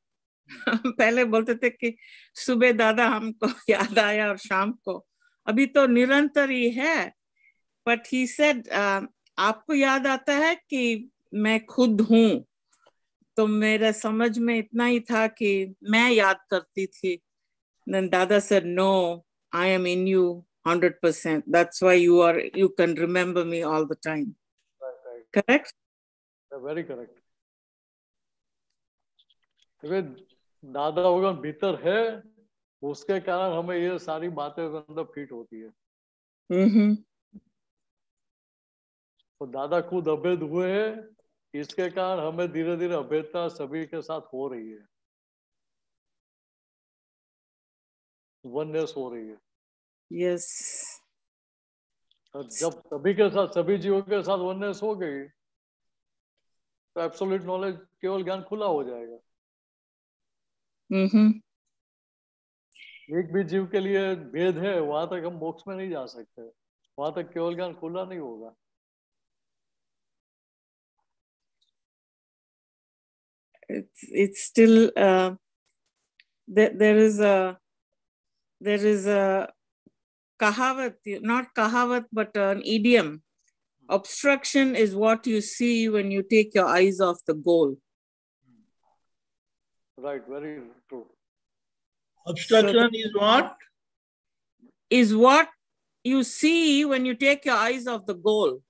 पहले बोलते थे कि सुबह दादा हमको याद आया और शाम को। अभी तो निरंतर ही है। But he said, आपको याद आता है कि मैं खुद हूँ। तो मेरे समझ में इतना ही था कि मैं याद करती थी। Then Dada said, no, I am in you 100%. That's why you can remember me all the time. Right. Correct? Very correct. दादा भगवान भीतर है, उसके कारण हमें ये सारी बातें अंदर फिट होती है। तो दादा खुद अभेद हुए हैं, इसके कारण हमें धीरे धीरे अभेदता सभी के साथ हो रही है, वननेस हो रही है। Yes. जब सभी के साथ, सभी जीवों के साथ वननेस हो गई, तो एब्सोल्यूट नॉलेज, केवल ज्ञान खुला हो जाएगा। एक भी जीव के लिए भेद है, वहां तक हम मोक्ष में नहीं जा सकते, वहां तक केवल ज्ञान खुला नहीं होगा। It's still there is a kahavat, not kahavat, but an idiom. Obstruction is what you see when you take your eyes off the goal. Right, very true. Obstruction is what? Is what you see when you take your eyes off the goal.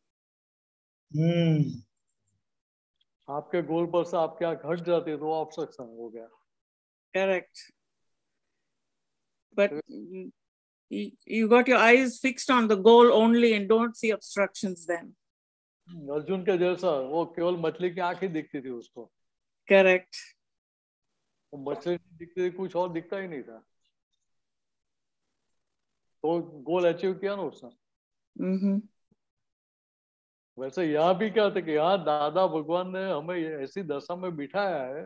आपके गोल पर से आपकी आंख हट जाती है तो obstruction हो गया. Correct. But you got your eyes fixed on the goal only and don't see obstructions then. Arjun के जैसा वो केवल मछली की आंख ही दिखती थी उसको. Correct. वो मछली दिखती थी, कुछ और दिखता ही नहीं था. तो गोल अचीव किया ना उसने. वैसे यहाँ भी क्या था कि यहाँ दादा भगवान ने हमें ऐसी दशा में बिठाया है,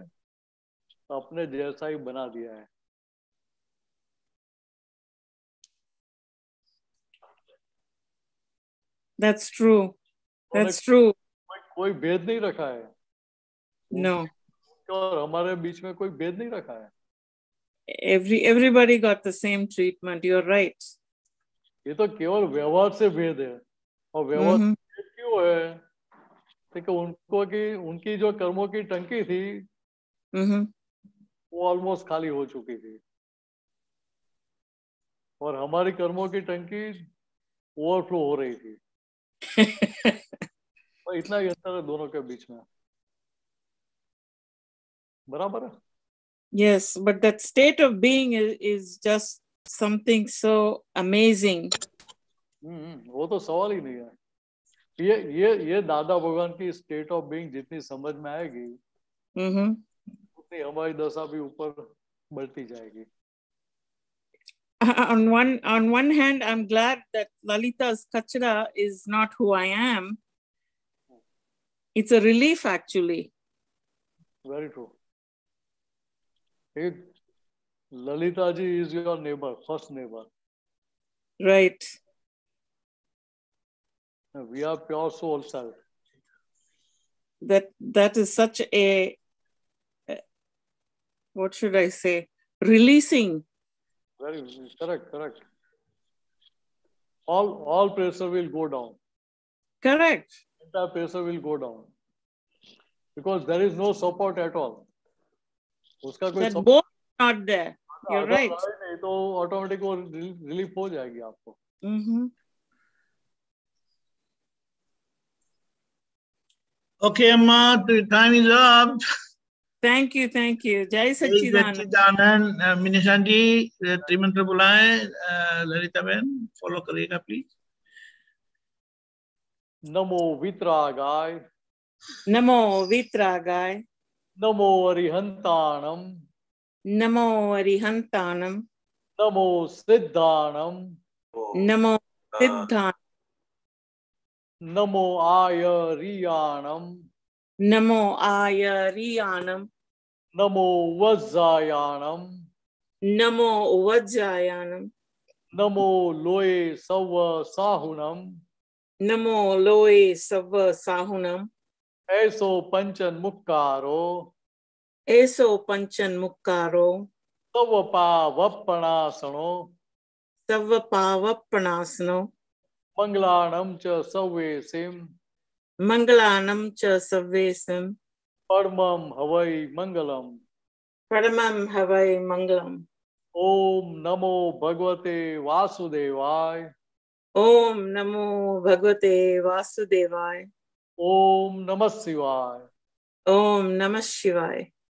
अपने जैसा ही बना दिया है. That's true. That's true. कोई भेद नहीं रखा है. No. और हमारे बीच में कोई भेद नहीं रखा है. Everybody got the same treatment. You're right. ये तो केवल व्यवहार से भेद है. और व्यवहार भेद क्यों है? देखो उनको की उनकी जो कर्मों की टंकी थी वो ऑलमोस्ट खाली हो चुकी थी और हमारी कर्मों की टंकी ओवरफ्लो हो रही थी. और इतना ही अंतर है दोनों के बीच में. बराबर है. Yes, but that state of being is just something so amazing. वो तो सवाल ही नहीं है. ये दादा भगवान की स्टेट ऑफ बीइंग जितनी समझ में आएगी उतनी हमारी दशा भी ऊपर बढ़ती जाएगी. On one hand, I'm glad that Lalita's kachra is not who I am. It's a relief, actually. Very true. Hey, Lalita ji is your neighbor, first neighbor. Right. We are pure soul self. That is such a, what should I say, releasing. Very correct. All pressure will go down. Correct. Entire pressure will go down because there is no support at all. उसका कोई that both not there. You're right. नहीं तो automatic वो relief हो जाएगी आपको. Okay, Amma, time is up. Thank you. Jai Sachidanand. Minishanji, Trimantra बुलाएं. ललिता बहन, follow करिएगा please. नमो वितरागाय. नमो वितरागाय. नमो अरिहंताणम. नमो अरिहंताणम. नमो सिद्धाणम. नमो सिद्धाणम. नमो आयरियाणम. नमो आयरियाणम. नमो वज्जायाणम. नमो वज्जायाणम. नमो लोये सव साहुनम. नमो लोये सव साहुनम. ऐसो पंचन मुक्कारो. ऐसो पंचन मुक्कारो. सव पावपणासनो. सव पावपणासनो. मंगलानम च सवेसिम. मंगलानम च सवेसिम. परमं हवै मंगलम. परमं हवै मंगलम. ओम नमो भगवते वासुदेवाय. ओम नमो भगवते वासुदेवाय. ओम नमः शिवाय. ओम नमः शिवाय.